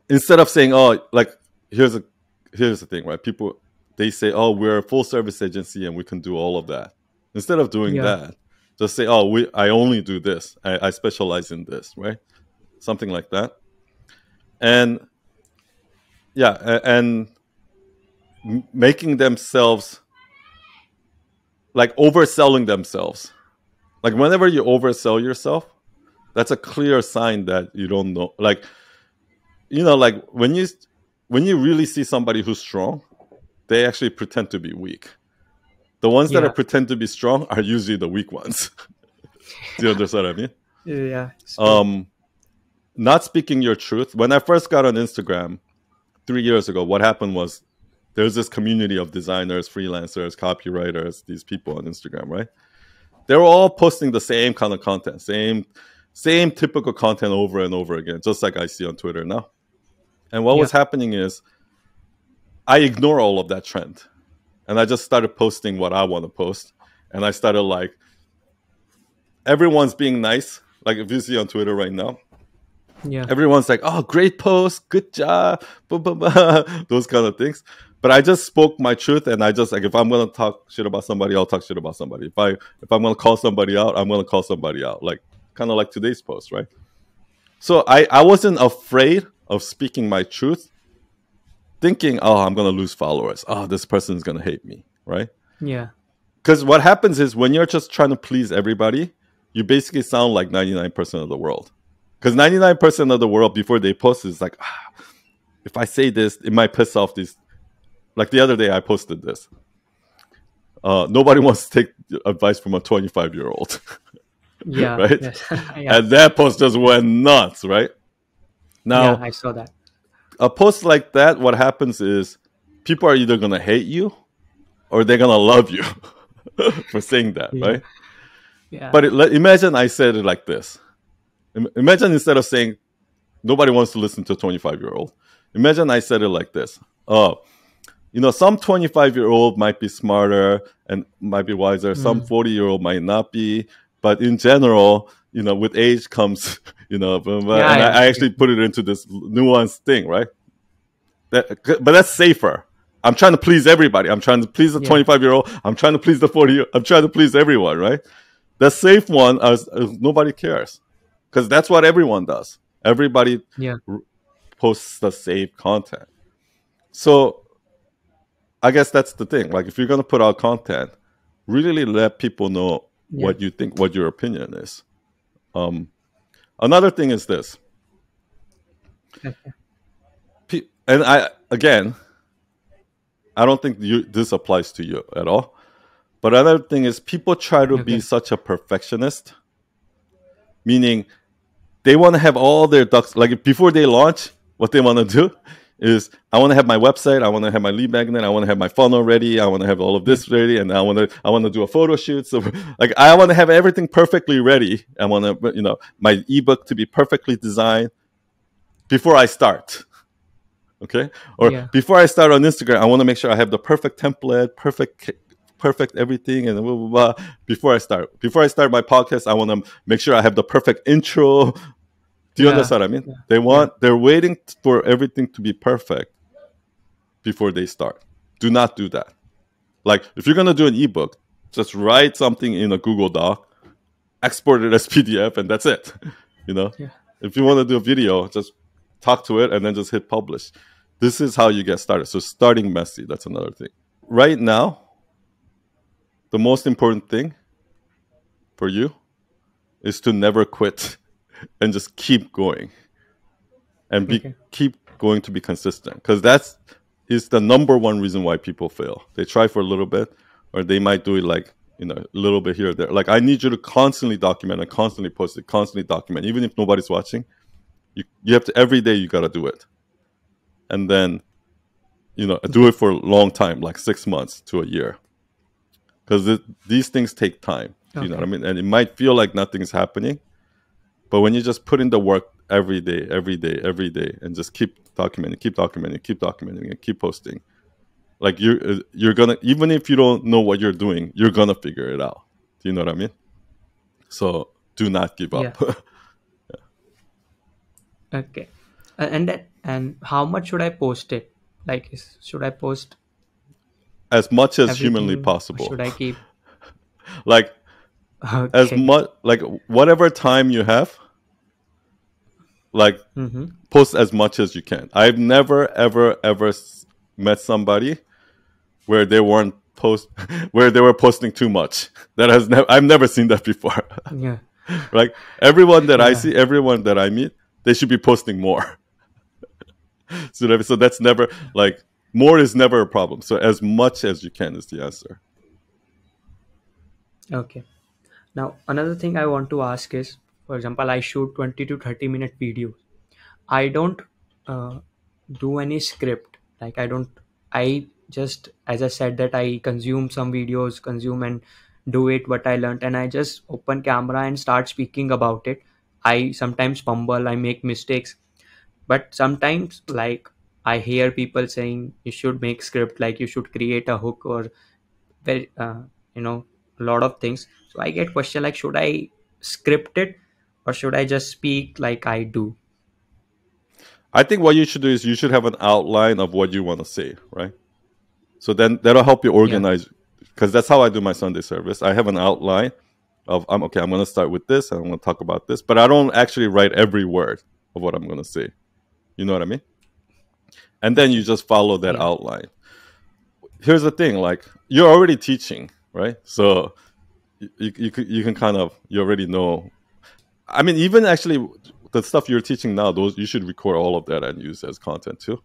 Instead of saying, "Oh, like here's the thing," right? People they say, "Oh, we're a full service agency and we can do all of that." Instead of doing Yeah. that, just say, "Oh, I only do this. I specialize in this," right? Something like that. And yeah, and making themselves like overselling themselves. Like whenever you oversell yourself, that's a clear sign that you don't know. Like like when you really see somebody who's strong, they actually pretend to be weak. The ones that are Yeah. pretend to be strong are usually the weak ones. Do you understand what I mean? Yeah. It's true. Um, Not speaking your truth. When I first got on Instagram 3 years ago, what happened was there's this community of designers, freelancers, copywriters, these people on Instagram, right? They were all posting the same kind of content, same typical content over and over again, just like I see on Twitter now. And what Yeah. was happening is I ignore all of that trend. And I just started posting what I want to post. And I started like, everyone's being nice. Like if you see on Twitter right now, Yeah. everyone's like, "Oh, great post, good job," blah, blah, blah, those kind of things. But I just spoke my truth, and I just like if I'm gonna talk shit about somebody, I'll talk shit about somebody. If I'm gonna call somebody out, I'm gonna call somebody out. Like kind of like today's post, right? So I wasn't afraid of speaking my truth, thinking, "Oh, I'm gonna lose followers. Oh, this person is gonna hate me," right? Yeah. Because what happens is when you're just trying to please everybody, you basically sound like 99% of the world. Because 99% of the world before they post is like, if I say this, it might piss off these. Like the other day, I posted this. Nobody wants to take advice from a 25-year-old, Yeah. right? Yes. Yeah. And that post just went nuts, right? Yeah. Now, I saw that. a post like that, what happens is people are either going to hate you or they're going to love you for saying that, Yeah. right? Yeah. But imagine I said it like this. Imagine instead of saying nobody wants to listen to a 25-year-old, imagine I said it like this. Oh, some 25-year-old might be smarter and might be wiser. Some Mm. 40-year-old might not be. But in general, with age comes, blah, blah, blah. Yeah. And Yeah. I actually put it into this nuanced thing, right? But that's safer. I'm trying to please everybody. I'm trying to please the Yeah. 25-year-old. I'm trying to please the 40. I'm trying to please everyone, right? The safe one is nobody cares because that's what everyone does. Everybody Yeah. posts the same content. So I guess that's the thing. Like if you're gonna put out content, really let people know Yeah. what you think, what your opinion is. Um, Another thing is this, Okay. and I don't think this applies to you at all. But another thing is people try to be Okay. such a perfectionist, meaning they want to have all their ducks like before they launch. What they want to do is I want to have my website, I want to have my lead magnet, I want to have my funnel ready, I want to have all of Yeah. this ready, and I want to do a photo shoot. So like I want to have everything perfectly ready. I want to my ebook to be perfectly designed before I start. Okay, or Yeah. before I start on Instagram, I want to make sure I have the perfect template, perfect everything, and blah, blah, blah. Before I start my podcast, I want to make sure I have the perfect intro. Do you Yeah. understand what I mean? Yeah. Yeah. They're waiting for everything to be perfect before they start. Do not do that. Like if you're gonna do an ebook, just write something in a Google Doc, export it as PDF, and that's it. You know, Yeah. if you want to do a video, just talk to it and then just hit publish. This is how you get started. So starting messy, that's another thing. Right now, the most important thing for you is to never quit. and just keep going and be Okay. keep going to be consistent, because that's is the number one reason why people fail. They try for a little bit, or they might do it like, a little bit here or there. Like, I need you to constantly document and constantly post it, constantly document, even if nobody's watching. You have to, every day you got to do it, and then do Okay. it for a long time, like 6 months to a year, because these things take time. Do you know what I Okay. mean? And it might feel like nothing's happening, but when you just put in the work every day, every day, every day, and just keep documenting, keep documenting, keep documenting, and keep posting, like you're gonna, even if you don't know what you're doing, you're gonna figure it out. Do you know what I mean? So do not give Yeah. up. Okay. And how much should I post it? Like, should I post As much as humanly everything, or possible. should I keep? Like, as Okay. much, like, whatever time you have, like, Mm-hmm. post as much as you can. I've never ever ever met somebody where they weren't post where they were posting too much. That has never I've never seen that before. Yeah. Like, everyone that I Yeah. see, everyone that I meet, they should be posting more. So that's never, like, more is never a problem. So as much as you can is the answer. Okay. Now, another thing I want to ask is, for example, I shoot 20 to 30-minute videos. I don't uh, do any script. Like, I just, as I said, that I consume some videos, consume and do it what I learned, and I just open camera and start speaking about it. I sometimes fumble, I make mistakes, but sometimes, like, I hear people saying you should make script, like you should create a hook, or very you know a lot of things. So I get question like, should I script it, or should I just speak like I do? I think what you should do is you should have an outline of what you want to say, right? So then that'll help you Yeah. organize, because that's how I do my Sunday service. I have an outline of, I'm okay, I'm going to start with this and I'm going to talk about this, but I don't actually write every word of what I'm going to say. You know what I mean? And then you Okay. just follow that Yeah. outline. Here's the thing, like, you're already teaching, right? So you can kind of, you already know. I mean, even actually the stuff you're teaching now, those you should record all of that and use as content too.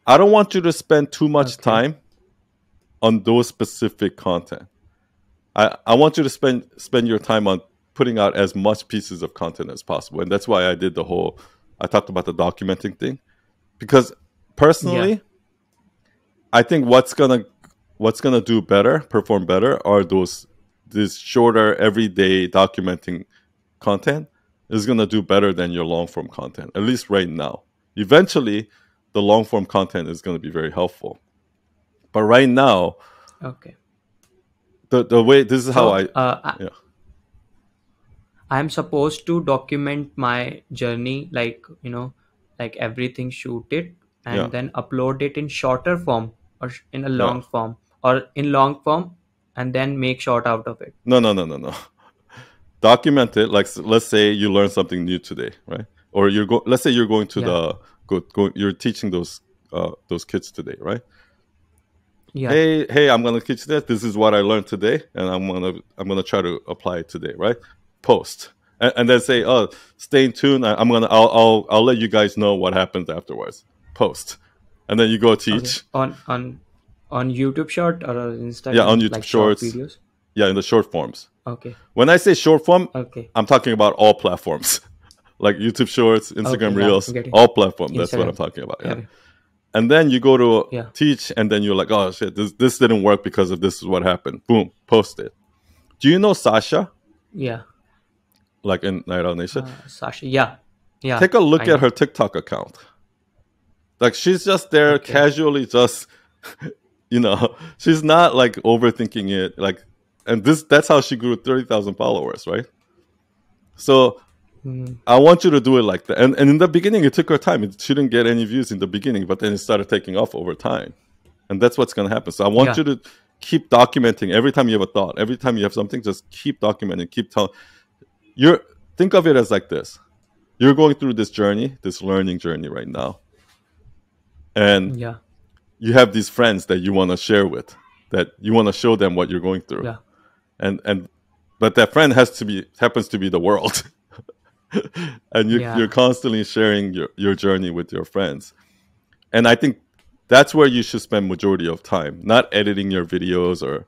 I don't want you to spend too much Okay. time on those specific content. I want you to spend your time on putting out as much pieces of content as possible. And that's why I did I talked about the documenting thing. Because Yeah. personally, I think what's gonna do better, perform better, are these shorter, everyday documenting content is gonna do better than your long form content, at least right now. Eventually, the long form content is gonna be very helpful. But right now, Okay. the way this is how So I yeah. I'm supposed to document my journey, like, like everything, shoot it Yeah. and then upload it in shorter form, or in a Yeah. long form, or in long form, and then make short out of it. No, no, no, no, no. Document it. Like, let's say you learn something new today, right? Or let's say you're going to Yeah. you're teaching those kids today, right? Yeah. Hey, I'm gonna teach this. This is what I learned today, and I'm gonna try to apply it today, right? Post, and then say, oh, stay tuned. I'll let you guys know what happens afterwards. Post, and then you go Okay. teach. On YouTube Short or Yeah, on Instagram, YouTube like short Shorts. videos? Yeah, in the short forms. Okay. When I say short form, Okay. I'm talking about all platforms, like YouTube Shorts, Okay. Instagram Yeah. Reels, Getting all platforms. That's what I'm Instagram. talking about. Yeah. Okay. And then you go to Yeah. teach, and then you're like, oh shit, this didn't work because of this is what happened. Boom, post it. Do you know Sasha? Yeah. Like, in Night Owl Nation? Sasha. Yeah. Yeah. Take a look I at know. her TikTok account. Like, she's just there Okay. casually, just she's not like overthinking it. Like, and that's how she grew 30,000 followers, right? So Mm, I want you to do it like that. And in the beginning, it took her time. She didn't get any views in the beginning, but then it started taking off over time. And that's what's going to happen. So I want yeah. you to keep documenting every time you have a thought, every time you have something, just keep documenting, keep telling. Think of it as like this. You're going through this journey, this learning journey right now. And Yeah. you have these friends that you want to share with, that you want to show them what you're going through. Yeah. And but that friend happens to be the world. and you're Yeah. constantly sharing your journey with your friends. And I think that's where you should spend majority of time, not editing your videos or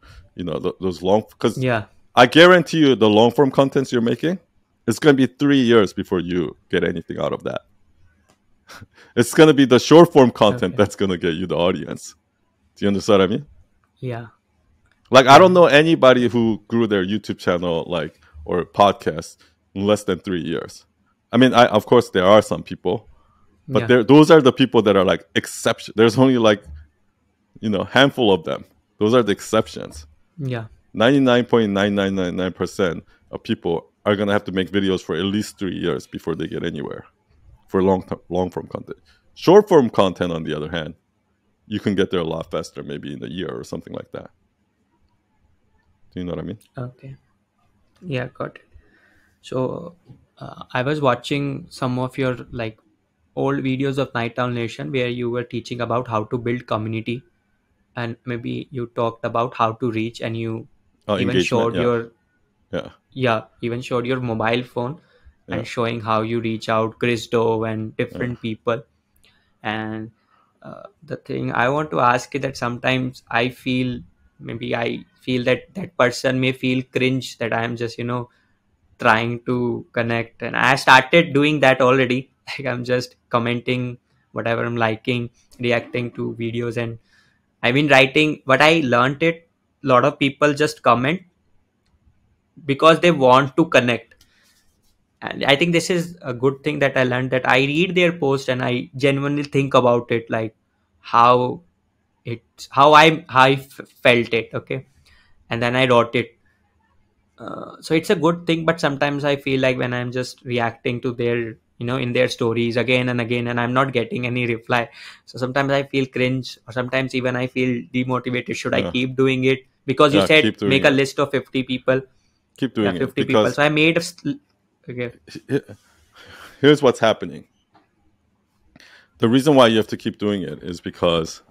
those long, because Yeah. I guarantee you the long form contents you're making, it's going to be 3 years before you get anything out of that. It's going to be the short form content Okay. that's going to get you the audience. Do you understand what I mean? Yeah. Like, I Yeah. don't know anybody who grew their YouTube channel or podcast in less than 3 years. I mean, of course there are some people, but Yeah. those are the people that are like exception. There's only like handful of them. Those are the exceptions. Yeah. 99.9999% of people are gonna have to make videos for at least 3 years before they get anywhere for long form content. Short form content, on the other hand, you can get there a lot faster, maybe in a year or something like that. Do you know what I mean? Okay. Yeah, got it. So I was watching some of your like old videos of Night Owl Nation where you were teaching about how to build community, and maybe you talked about how to reach, and you even Engagement, showed yeah, your, yeah, yeah, even showed your mobile phone yeah, and showing how you reach out Chris Doe and yeah, different people. And the thing I want to ask is that sometimes I feel, maybe I feel that that person may feel cringe that I am just trying to connect, and I started doing that already. Like I'm just commenting whatever I'm liking, reacting to videos, and I've been writing what I learned it. A lot of people just comment because they want to connect, and I think this is a good thing that I learned, that I read their post and I genuinely think about it, like how how I felt it, okay, and then I wrote it. So it's a good thing, but sometimes I feel like when I'm just reacting to their, in their stories again and again, and I'm not getting any reply, so sometimes I feel cringe, or sometimes even I feel demotivated. Should I yeah, keep doing it? Because you yeah. said Keep doing make a it. list of 50 people. Keep Yeah, doing it 50 people. because So I made okay. here's what's happening. The reason why you have to keep doing it is because,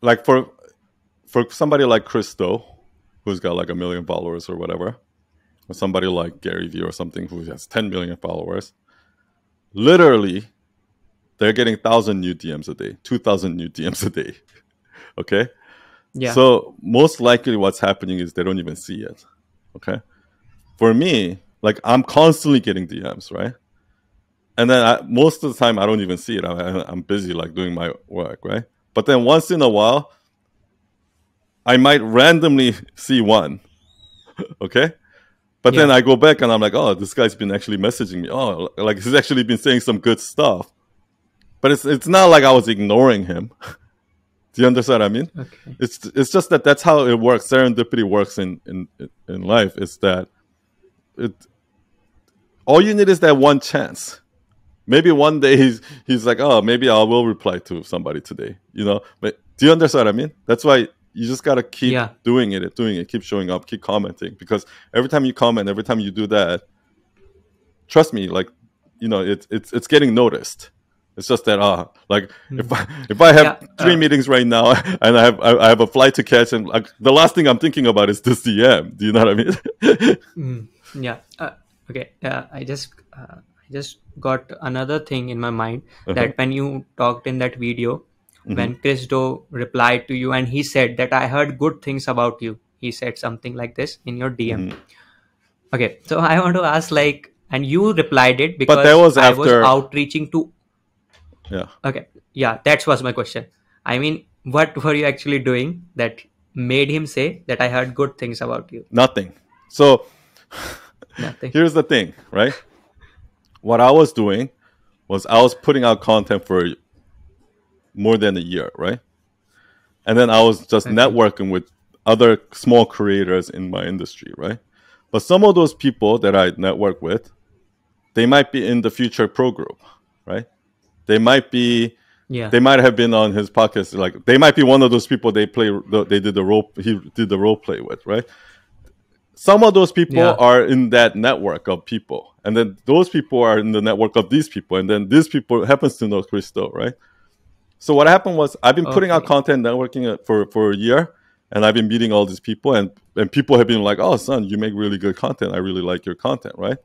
like, for somebody like Christo, who's got like 1 million followers or whatever, or somebody like Gary Vee or something who has 10 million followers, literally they're getting 1,000 new DMs a day, 2,000 new DMs a day. Okay, Yeah. so most likely what's happening is they don't even see it. Okay, for me, like, I'm constantly getting DMs, right? And then most of the time I don't even see it. I'm busy like doing my work, right? But then once in a while, I might randomly see one. Okay, but then Yeah. I go back and I'm like, oh, this guy's been actually messaging me. Oh, like he's actually been saying some good stuff. But it's not like I was ignoring him. Do you understand what I mean? Okay. It's just that that's how it works. Serendipity works in life. It's that it all you need is that one chance. Maybe one day he's like, oh, maybe I will reply to somebody today. But do you understand what I mean? That's why you just gotta keep Yeah. doing it, keep showing up, keep commenting. Because every time you comment, every time you do that, trust me, like, it's getting noticed. It's just that like, Hmm. if I have Yeah. 3 meetings right now and I have a flight to catch, and like the last thing I'm thinking about is this DM. Do you know what I mean? Yeah. Okay. I just got another thing in my mind, Uh-huh. that when you talked in that video, Hmm. when Chris Doe replied to you and he said that I heard good things about you. He said something like this in your DM. Hmm. Okay. So I want to ask, like, and you replied it But that because was I was after. outreaching to. Yeah, Okay. Yeah. That was my question. I mean, what were you actually doing that made him say that I heard good things about you? nothing. So Nothing. here's the thing, right? What I was doing was I was putting out content for more than a year, right? And then I was just Okay. networking with other small creators in my industry, right? But some of those people that I network with, they might be in the future pro group, right? They might be, Yeah. they might have been on his podcast. Like, they might be one of those people they did the role, he did the role play with, right? Some of those people Yeah. are in that network of people, and then those people are in the network of these people, and then these people happens to know Christo, right? So what happened was I've been putting out Okay. content networking for a year, And I've been meeting all these people, and people have been like, "Oh, son, you make really good content. I really like your content," right?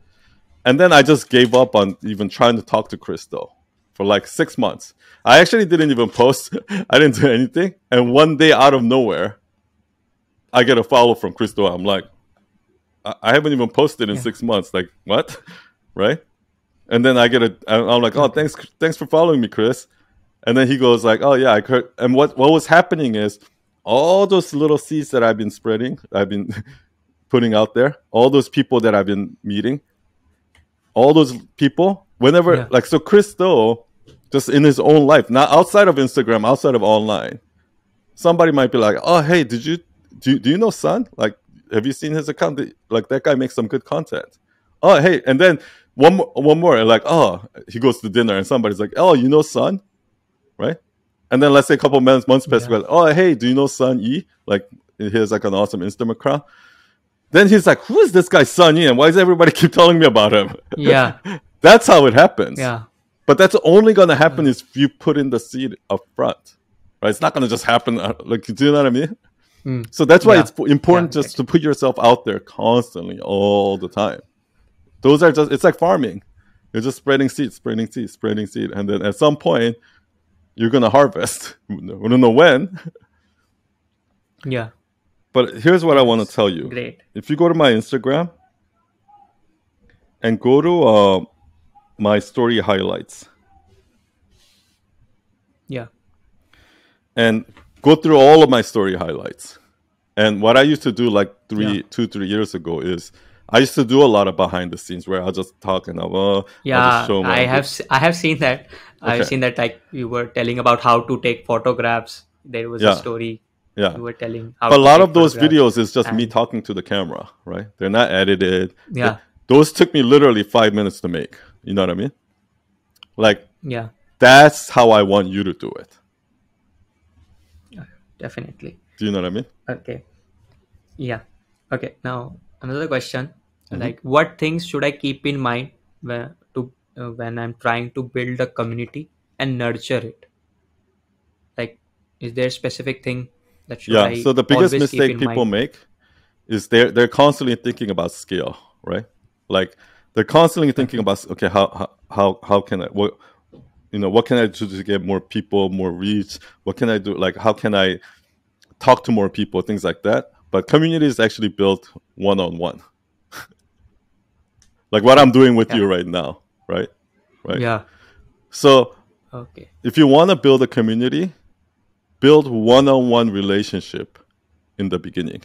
And then I just gave up on even trying to talk to Chris though for like 6 months. I actually didn't even post. I didn't do anything. And one day out of nowhere, I get a follow from Chris though. I'm like, I haven't even posted in Yeah. 6 months. Like what, right? And then I get I'm like, oh, Okay. thanks for following me, Chris. And then he goes like, oh yeah, I heard. And what was happening is all those little seeds that I've been spreading, I've been putting out there, all those people that I've been meeting, all those people, whenever Yeah. like so Chris though, just in his own life, not outside of Instagram, outside of online, somebody might be like, oh hey, do you know Sun? Like, have you seen his account? Like that guy makes some good content. Oh hey, and then one more, and like, oh, he goes to dinner and somebody's like, oh, you know Sun, right? And then let's say a couple months pass Yeah. by, oh hey, do you know Sun E? Like he has like an awesome Instagram account. Then he's like, who is this guy Sun E? And why does everybody keep telling me about him? Yeah. That's how it happens. Yeah. But that's only going to happen Uh, if you put in the seed up front, right? It's not going to just happen. Like, do you know what I mean? mm. So that's why Yeah. it's Yeah. important just Get. to put yourself out there constantly, all the time. Those are just, it's like farming. You're just spreading seeds, spreading seeds, spreading seed. And then at some point, you're going to harvest. We don't know when. Yeah. But here's what I want to That's tell you. great. If you go to my Instagram and go to my story highlights Yeah. and go through all of my story highlights. And what I used to do like Yeah. 3 years ago is I used to do a lot of behind the scenes where I'll just talk and I'll just Yeah. show what I'm doing. I have seen that. I've Okay. seen that, like you were telling about how to take photographs. There was a Yeah. story Yeah. you were telling how But a to lot take of those photographs. videos is just me And talking to the camera, right? They're not edited. yeah. Those took me literally 5 minutes to make. You know what I mean? Like, Yeah. that's how I want you to do it. Definitely. Do you know what I mean? Okay. Yeah. Okay. Now another question, Mm-hmm. like what things should I keep in mind when I'm trying to build a community and nurture it? Like, is there a specific thing that should Yeah. I So the biggest always keep mistake in people mind? make is they're constantly thinking about scale, right? Like they're constantly thinking Okay. about, okay, how can I what can I do to get more people, more reach? What can I do? Like how can I talk to more people, things like that. But community is actually built one on one, like what I'm Oh, doing with yeah. you right now, right? Right. Yeah. So Okay. if you want to build a community, build one on one relationship in the beginning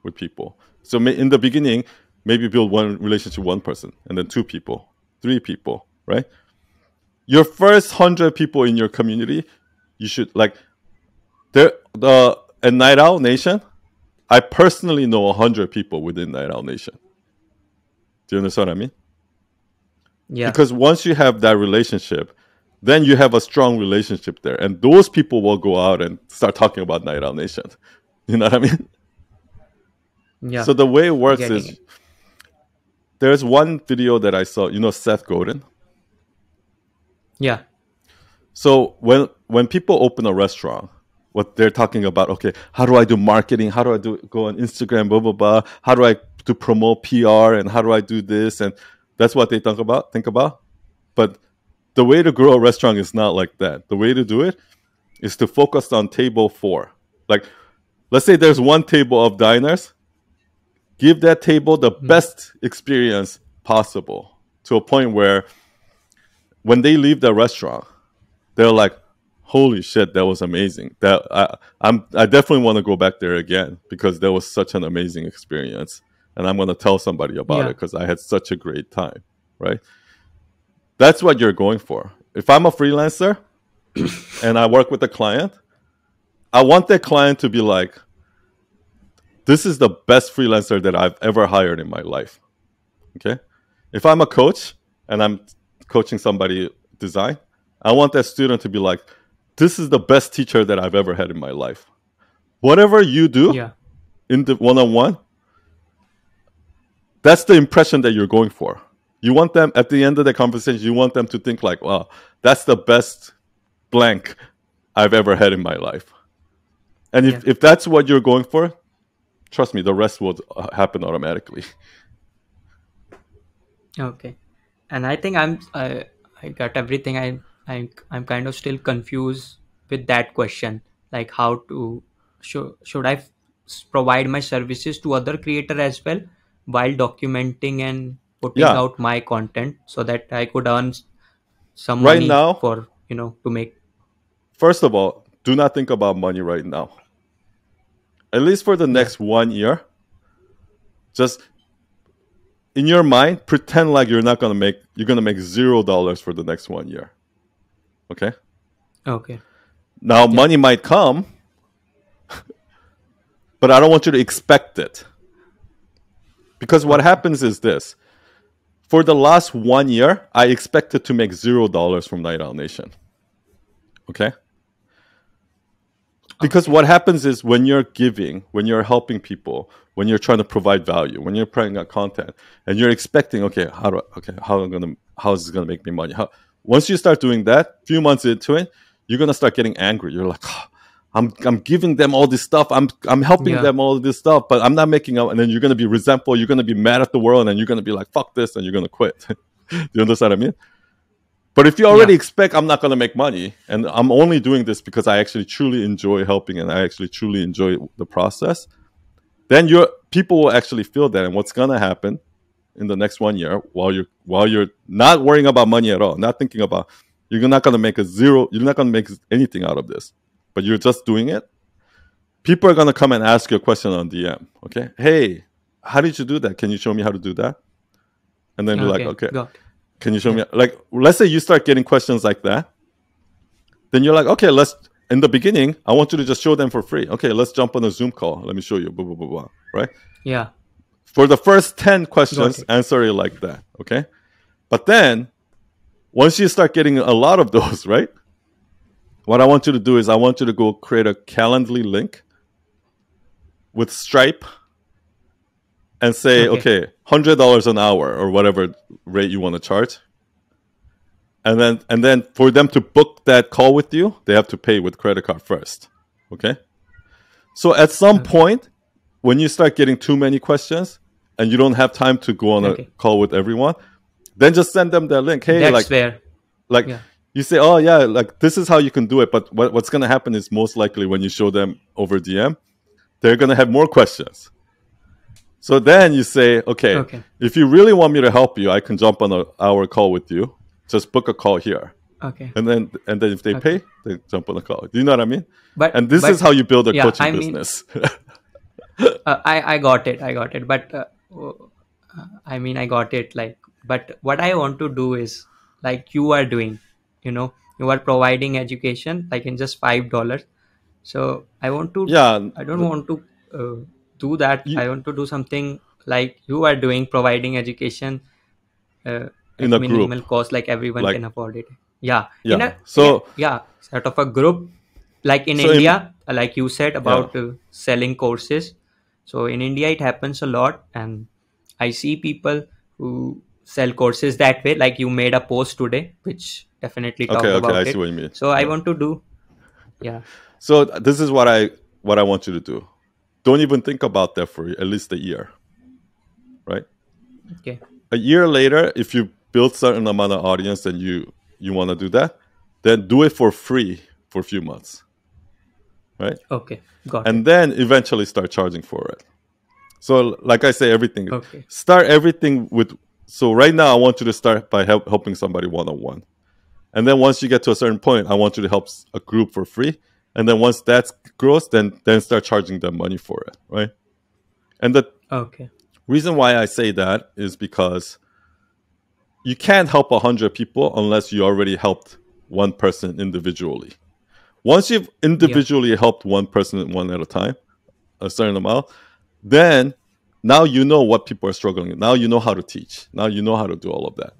with people. So in the beginning, maybe build one relationship with one person, and then two people, three people, right? Your first 100 people in your community, you should like the at Night Owl Nation. I personally know 100 people within Night Owl Nation. Do you understand what I mean? Yeah. Because once you have that relationship, then you have a strong relationship there, and those people will go out and start talking about Night Owl Nation. You know what I mean? Yeah. So the way it works Getting it. is there's one video that I saw. Seth Godin. Yeah. So when people open a restaurant, what they're talking about, okay, how do I do marketing? How do I go on Instagram, blah blah blah? How do I to promote PR, and how do I do this? And that's what they think about. But the way to grow a restaurant is not like that. The way to do it is to focus on table 4. Like, let's say there's one table of diners. Give that table the Mm. best experience possible to a point where when they leave the restaurant, they're like, "Holy shit, that was amazing! I definitely want to go back there again because that was such an amazing experience, and I'm going to tell somebody about Yeah. it because I had such a great time." Right? That's what you're going for. If I'm a freelancer and I work with a client, I want that client to be like, "This is the best freelancer that I've ever hired in my life." Okay? If I'm a coach and I'm coaching somebody design, I want that student to be like, "This is the best teacher that I've ever had in my life." Whatever you do Yeah. in the one-on-one, that's the impression that you're going for. You want them at the end of the conversation, you want them to think like, "Wow, that's the best blank I've ever had in my life." And Yeah. if that's what you're going for, trust me, the rest will happen automatically. Okay. And I think I got everything. I'm kind of still confused with that question, like how to should I provide my services to other creator as well while documenting and putting Yeah. out my content so that I could earn some Right money now, for to make. first of all, do not think about money right now. At least for the Yeah. next 1 year, just in your mind, pretend like you're gonna make $0 for the next 1 year. Okay. Okay. Now Yeah. money might come, but I don't want you to expect it. Because what Okay. happens is this. For the last 1 year, I expected to make $0 from Night Owl Nation. Okay. Because Okay. what happens is when you're giving, when you're helping people, when you're trying to provide value, when you're putting out content, and you're expecting, how is this gonna make me money? Once you start doing that, few months into it, you're gonna start getting angry. You're like, "Oh, I'm giving them all this stuff. I'm helping Yeah. them all this stuff, but I'm not making up." And then you're gonna be resentful. You're gonna be mad at the world, and you're gonna be like, "Fuck this," and you're gonna quit. Do you understand what I mean? But if you already Yeah. expect I'm not going to make money and I'm only doing this because I actually truly enjoy helping and I actually truly enjoy the process, then your people will actually feel that. And what's going to happen in the next 1 year while you're not worrying about money at all, not thinking about you're not going to make a zero, you're not going to make anything out of this, but you're just doing it. People are going to come and ask you a question on DM. Okay, hey, how did you do that? Can you show me how to do that? And then be like, Okay. okay, Got it. can you show Yeah. me? Like, let's say you start getting questions like that, then you're like, okay, let's. In the beginning, I want you to just show them for free. Okay, let's jump on a Zoom call. Let me show you. Blah blah blah blah. Right? Yeah. For the first 10 questions, Got it. answer it like that. Okay, but then once you start getting a lot of those, right? What I want you to do is I want you to go create a Calendly link with Stripe and say, Okay. okay, $100 an hour or whatever rate you want to charge. And then for them to book that call with you, they have to pay with credit card first. Okay? So at some Okay. point, when you start getting too many questions and you don't have time to go on a Okay. call with everyone, then just send them that link. Hey, That's where. like Yeah. you say, oh yeah, like this is how you can do it. But what's gonna happen is most likely when you show them over DM, they're gonna have more questions. So then you say, okay, Okay. if you really want me to help you, I can jump on an hour call with you. Just book a call here. Okay. And then if they Okay. pay, they jump on the call. Do you know what I mean? But And this is but how you build a yeah, coaching I mean, business. I got it. I got it. But I mean, I got it. Like, but what I want to do is like you are doing. You are providing education like in just $5. So I want to. Yeah, I don't want to do that. you, I want to do something like you are doing, providing education in at a group, minimal cost, like everyone like can afford it. Yeah, in yeah. a yeah, So yeah, sort of a group, like in so in India, like you said yeah. about selling courses. So in India, it happens a lot, and I see people who sell courses that way. Like you made a post today, which definitely Okay, talked okay, I about see it. what you mean. So I Yeah. want to do, yeah, So this is what I want you to do. Don't even think about that for at least a year, right? okay, A year later, if you build certain amount of audience and you want to do that, then do it for free for a few months, right? okay, got it, And then eventually start charging for it. So, like I say, everything okay, start everything with. So right now, I want you to start by helping somebody one on one, and then once you get to a certain point, I want you to help a group for free, and then once that grows, then start charging them money for it, right? And the okay, reason why I say that is because you can't help 100 people unless you already helped one person individually. Once you've yeah, individually helped one person one at a time, a certain amount, then now you know what people are struggling with. Now you know how to teach. Now you know how to do all of that.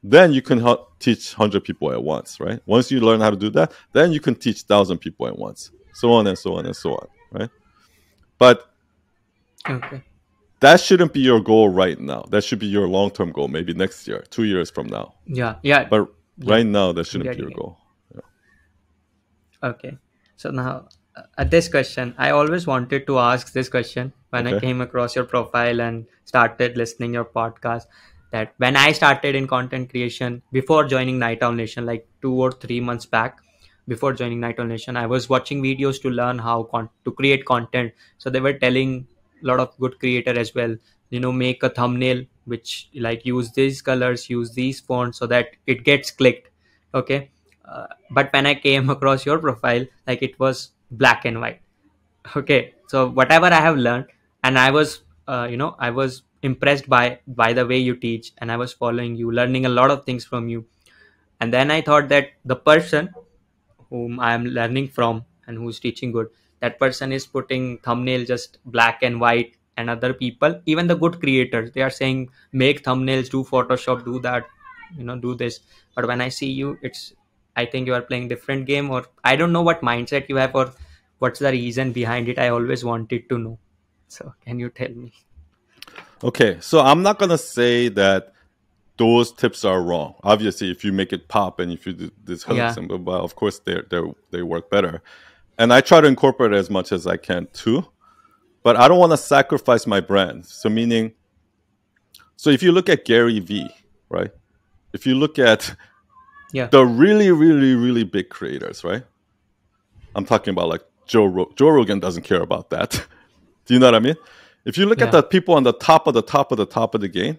Then you can teach 100 people at once, right? Once you learn how to do that, then you can teach 1,000 people at once, so on and so on and so on, right? But okay, that shouldn't be your goal right now. That should be your long-term goal, maybe next year, 2 years from now. yeah, yeah, But yeah. right now, that I'm shouldn't be your getting it. goal. Okay. So now, This question, I always wanted to ask this question when I Okay. came across your profile and started listening your podcast. That when I started in content creation before joining Night Owl Nation, like 2 or 3 months back, before joining Night Owl Nation, I was watching videos to learn how to create content. So they were telling a lot of good creator as well. Make a thumbnail which like use these colors, use these fonts so that it gets clicked. Okay, but when I came across your profile, like it was black and white. Okay, so whatever I have learned, and I was I was impressed by the way you teach, and I was following you, learning a lot of things from you. And then I thought that the person whom I am learning from and who's teaching good, that person is putting thumbnail just black and white, and other people, even the good creators, they are saying make thumbnails, do Photoshop, do that, do this. But when I see you, it's, I think you are playing different game, or I don't know what mindset you have, or what's the reason behind it. I always wanted to know. So can you tell me? Okay. So I'm not gonna say that those tips are wrong. Obviously, if you make it pop and if you do these hooks Yeah, and blah blah, of course they work better. And I try to incorporate it as much as I can too. But I don't want to sacrifice my brand. So meaning, so if you look at Gary V, right? If you look at yeah, the really, really, really big creators, right? I'm talking about like Joe Rogan doesn't care about that. Do you know what I mean? If you look at yeah, the people on the top of the top of the top of the game,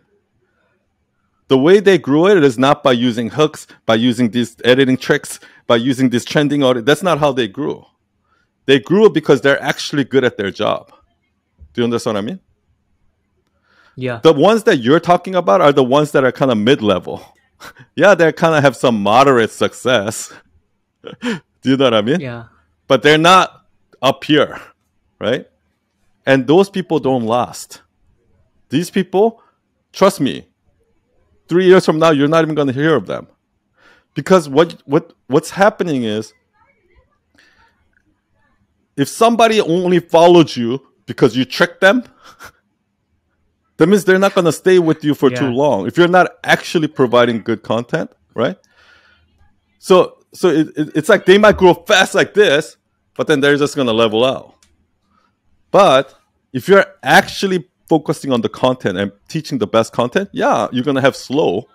the way they grew it is not by using hooks, by using these editing tricks, by using this trending audio. That's not how they grew. They grew because they're actually good at their job. Do you understand what I mean? yeah, The ones that you're talking about are the ones that are kind of mid level. Yeah, they kind of have some moderate success. Do you know what I mean? yeah, But they're not up here, right? And those people don't last. These people, trust me, 3 years from now, you're not even going to hear of them because what's happening is if somebody only followed you because you tricked them, that means they're not going to stay with you for too yeah, long. If you're not actually providing good content, right? So it's like they might grow fast like this, but then they're just going to level out. But if you're actually focusing on the content and teaching the best content, yeah, you're going to have slow.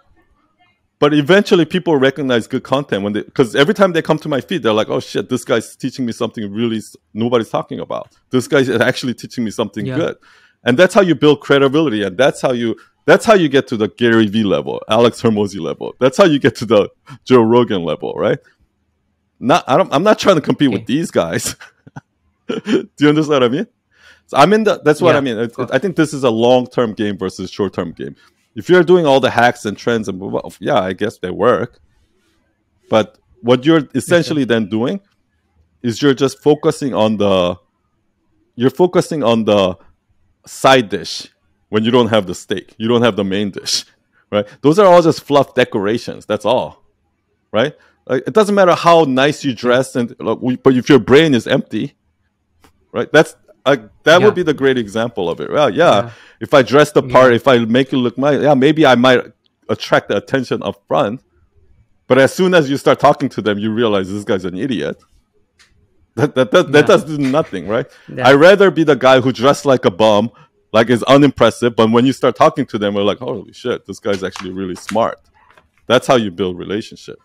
But eventually people recognize good content when they, because every time they come to my feed, they're like, oh shit, this guy's teaching me something really nobody's talking about. This guy's actually teaching me something yeah, good. And that's how you build credibility. And that's how you get to the Gary Vee level, Alex Hermosi level. That's how you get to the Joe Rogan level, right? I'm not trying to compete with okay, these guys. Do you understand what I mean? So I'm in the. That's what I yeah, mean. of I course, think this is a long-term game versus short-term game. If you're doing all the hacks and trends and blah, blah, yeah, I guess they work. But what you're okay, essentially then doing is you're focusing on the side dish when you don't have the steak. You don't have the main dish, right? Those are all just fluff decorations. That's all, right? Like, it doesn't matter how nice you yeah, dress, and but if your brain is empty, right? That would yeah, be the great example of it. Well, yeah, yeah, if I dress the part, yeah, if I make it look nice, yeah, maybe I might attract the attention up front. But as soon as you start talking to them, you realize this guy's an idiot. That yeah, does do nothing, right? yeah, I'd rather be the guy who dressed like a bum, like is unimpressive, but when you start talking to them, we're like, holy shit, this guy's actually really smart. That's how you build relationship.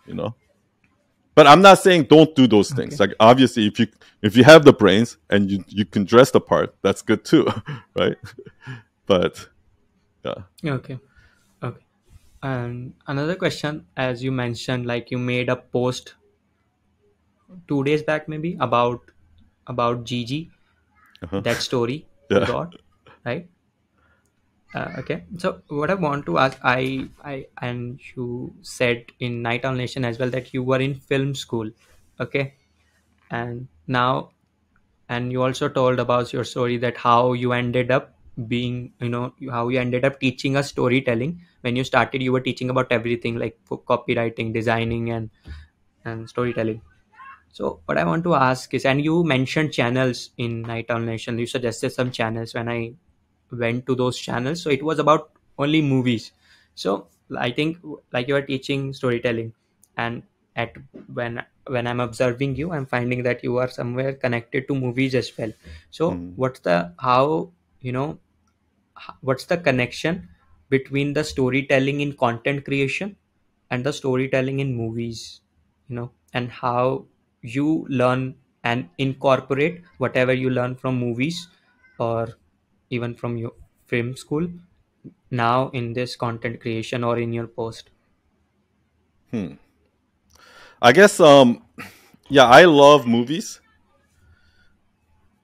But I'm not saying don't do those things. okay, Like obviously, if you have the brains and you can dress the part, that's good too, right? But yeah, okay, okay. And another question, as you mentioned, like you made a post 2 days back, maybe about Gigi, uh-huh. that story you Yeah, got, right? Okay. So what I want to ask, and you said in Night Owl Nation as well that you were in film school, okay, and now, and you also told about your story that how you ended up being, how you ended up teaching us storytelling. When you started, you were teaching about everything like for copywriting, designing, and storytelling. So what I want to ask is, and you mentioned channels in Night Owl Nation. You suggested some channels. When I went to those channels, so it was about only movies. So I think like you are teaching storytelling, and at when I'm observing you, I'm finding that you are somewhere connected to movies as well. So Mm. what's the how you know what's the connection between the storytelling in content creation and the storytelling in movies, and how you learn and incorporate whatever you learn from movies or even from your film school now in this content creation or in your post. Hmm. I guess yeah, I love movies.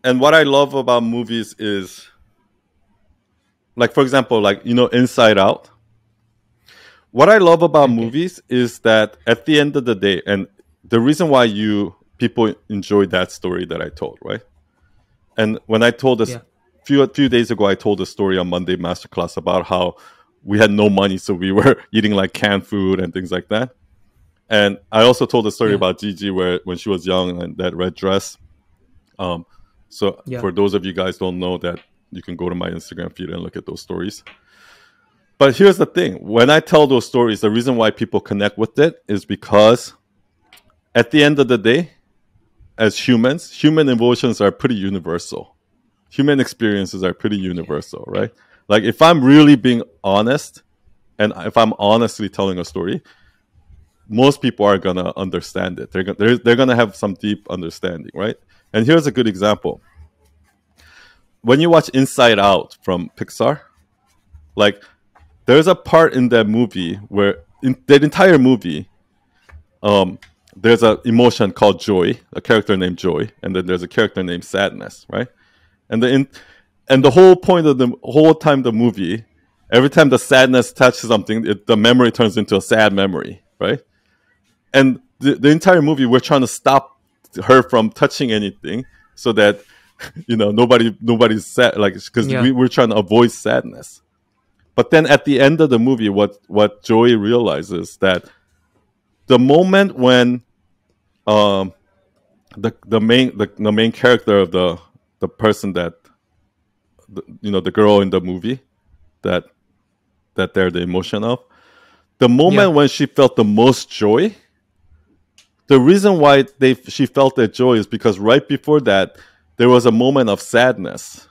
And what I love about movies is, like, for example, like, Inside Out. What I love about Okay. movies is that at the end of the day, and the reason why you people enjoy that story that I told, right? And when I told this Yeah. few days ago, I told a story on Monday Masterclass about how we had no money, so we were eating like canned food and things like that. And I also told a story Yeah. about Gigi where when she was young and that red dress. Um, so Yeah. for those of you guys don't know that, you can go to my Instagram feed and look at those stories. But here's the thing: when I tell those stories, the reason why people connect with it is because at the end of the day, as humans, human emotions are pretty universal. Human experiences are pretty Yeah. universal, right? Like if I'm really being honest and if I'm honestly telling a story, most people are gonna understand it. They're gonna have some deep understanding, right? And here's a good example: when you watch Inside Out from Pixar, like there's a part in that movie where in that entire movie, um, there's an emotion called joy, a character named Joy, and then there's a character named Sadness, right? And the whole point of the whole time the movie, every time the sadness touches something, the memory turns into a sad memory, right? And the entire movie, we're trying to stop her from touching anything so that nobody's sad, like because Yeah. we're trying to avoid sadness. But then at the end of the movie, what Joey realizes that the moment when um the main character of the person that the girl in the movie that they're the emotion of, the Yeah. moment when she felt the most joy, the reason why she felt that joy is because right before that there was a moment of sadness,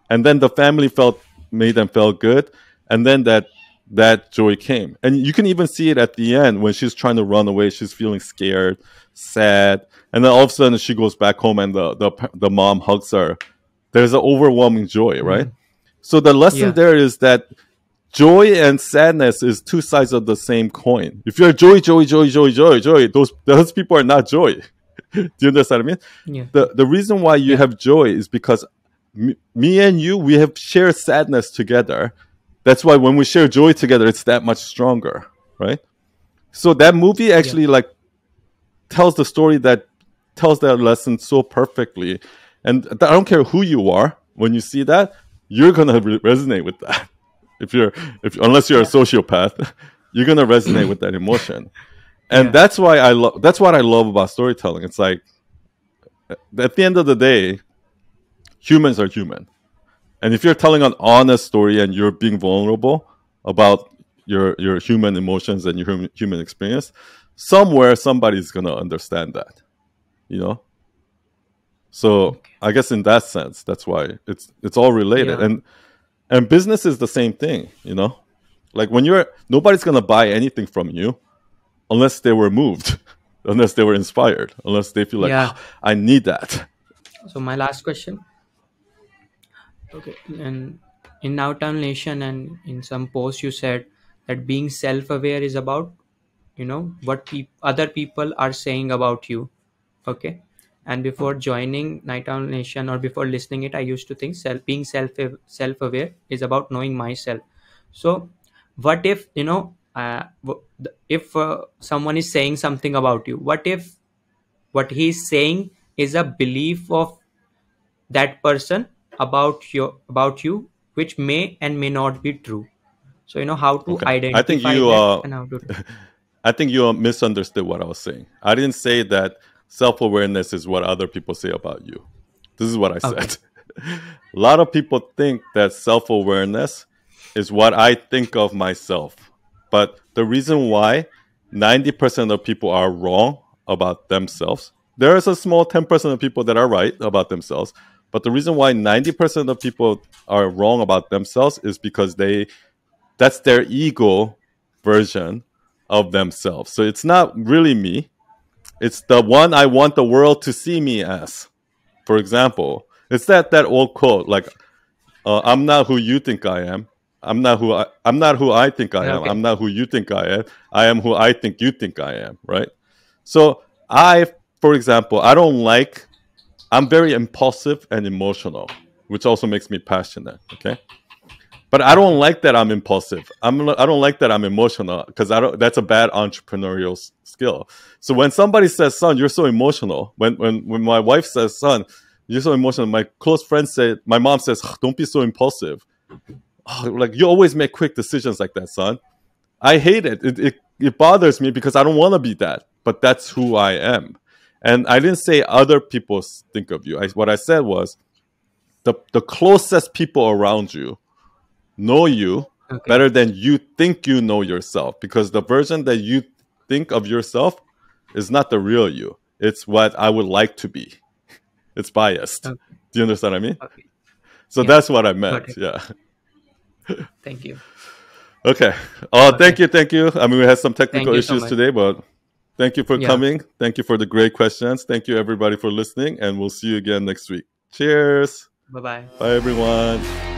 and then the family felt made them feel good, and then that joy came, and you can even see it at the end when she's trying to run away. She's feeling scared, sad, and then all of a sudden she goes back home and the mom hugs her. There's an overwhelming joy, right? Mm. So the lesson Yeah. there is that joy and sadness is two sides of the same coin. If you're joy, joy, joy, joy, joy, joy, those people are not joy. Do you understand what I mean? Yeah. The reason why you Yeah. have joy is because me and you, we have shared sadness together. That's why when we share joy together, it's that much stronger, right? So that movie Yeah. actually like tells the story that tells that lesson so perfectly. And I don't care who you are, when you see that, you're gonna resonate with that. If you're if Unless you're a Yeah. sociopath, you're gonna resonate with that emotion. And Yeah. that's what I love about storytelling. It's like at the end of the day, humans are human. And if you're telling an honest story and you're being vulnerable about your human emotions and your human experience, somewhere somebody's gonna understand that, you know. So Okay. I guess in that sense, that's why it's all related. Yeah. And business is the same thing, you know. Like when you're nobody's gonna buy anything from you unless they were moved, unless they were inspired, unless they feel like, Yeah. oh, I need that. So my last question. Okay. And in Nowtown Nation and in some post you said that being self-aware is about what other people are saying about you. Okay. And before joining Night Owl Nation or before listening it, I used to think being self-aware is about knowing myself. So what if if someone is saying something about you, what if what he's saying is a belief of that person about you, which may and may not be true. So how to Okay, identify that and how to. I think you misunderstood what I was saying. I didn't say that self awareness is what other people say about you. This is what I Okay. said. A lot of people think that self awareness is what I think of myself. But the reason why 90% of people are wrong about themselves. There is a small 10% of people that are right about themselves. But the reason why 90% of people are wrong about themselves is because that's their ego version of themselves. So it's not really me. It's the one I want the world to see me as. For example, it's that old quote like, I'm not who you think I am. I'm not who I think I am. Okay. I'm not who you think I am. I am who I think you think I am, right? So I, for example, I'm very impulsive and emotional, which also makes me passionate. Okay. But I don't Okay. like that I'm impulsive. I don't like that I'm emotional because I don't. That's a bad entrepreneurial skill. So when somebody says, "Son, you're so emotional," when my wife says, "Son, you're so emotional," my close friend said, my mom says, "Don't be so impulsive. Oh, like you always make quick decisions like that, son." I hate it. It bothers me because I don't want to be that, but that's who I am. And I didn't say other people think of you. What I said was the closest people around you know you Okay. better than you think you know yourself, because the version that you think of yourself is not the real you. It's what I would like to be. It's biased. Okay. Do you understand what I mean? Okay. So Yeah. that's what I Got meant. it. Yeah. Thank you. Okay. Oh, Okay. thank you. I mean, we had some Thank technical you so issues much. today, but thank you for Yeah. coming. Thank you for the great questions. Thank you, everybody, for listening, and we'll see you again next week. Cheers. Bye bye. Bye, everyone.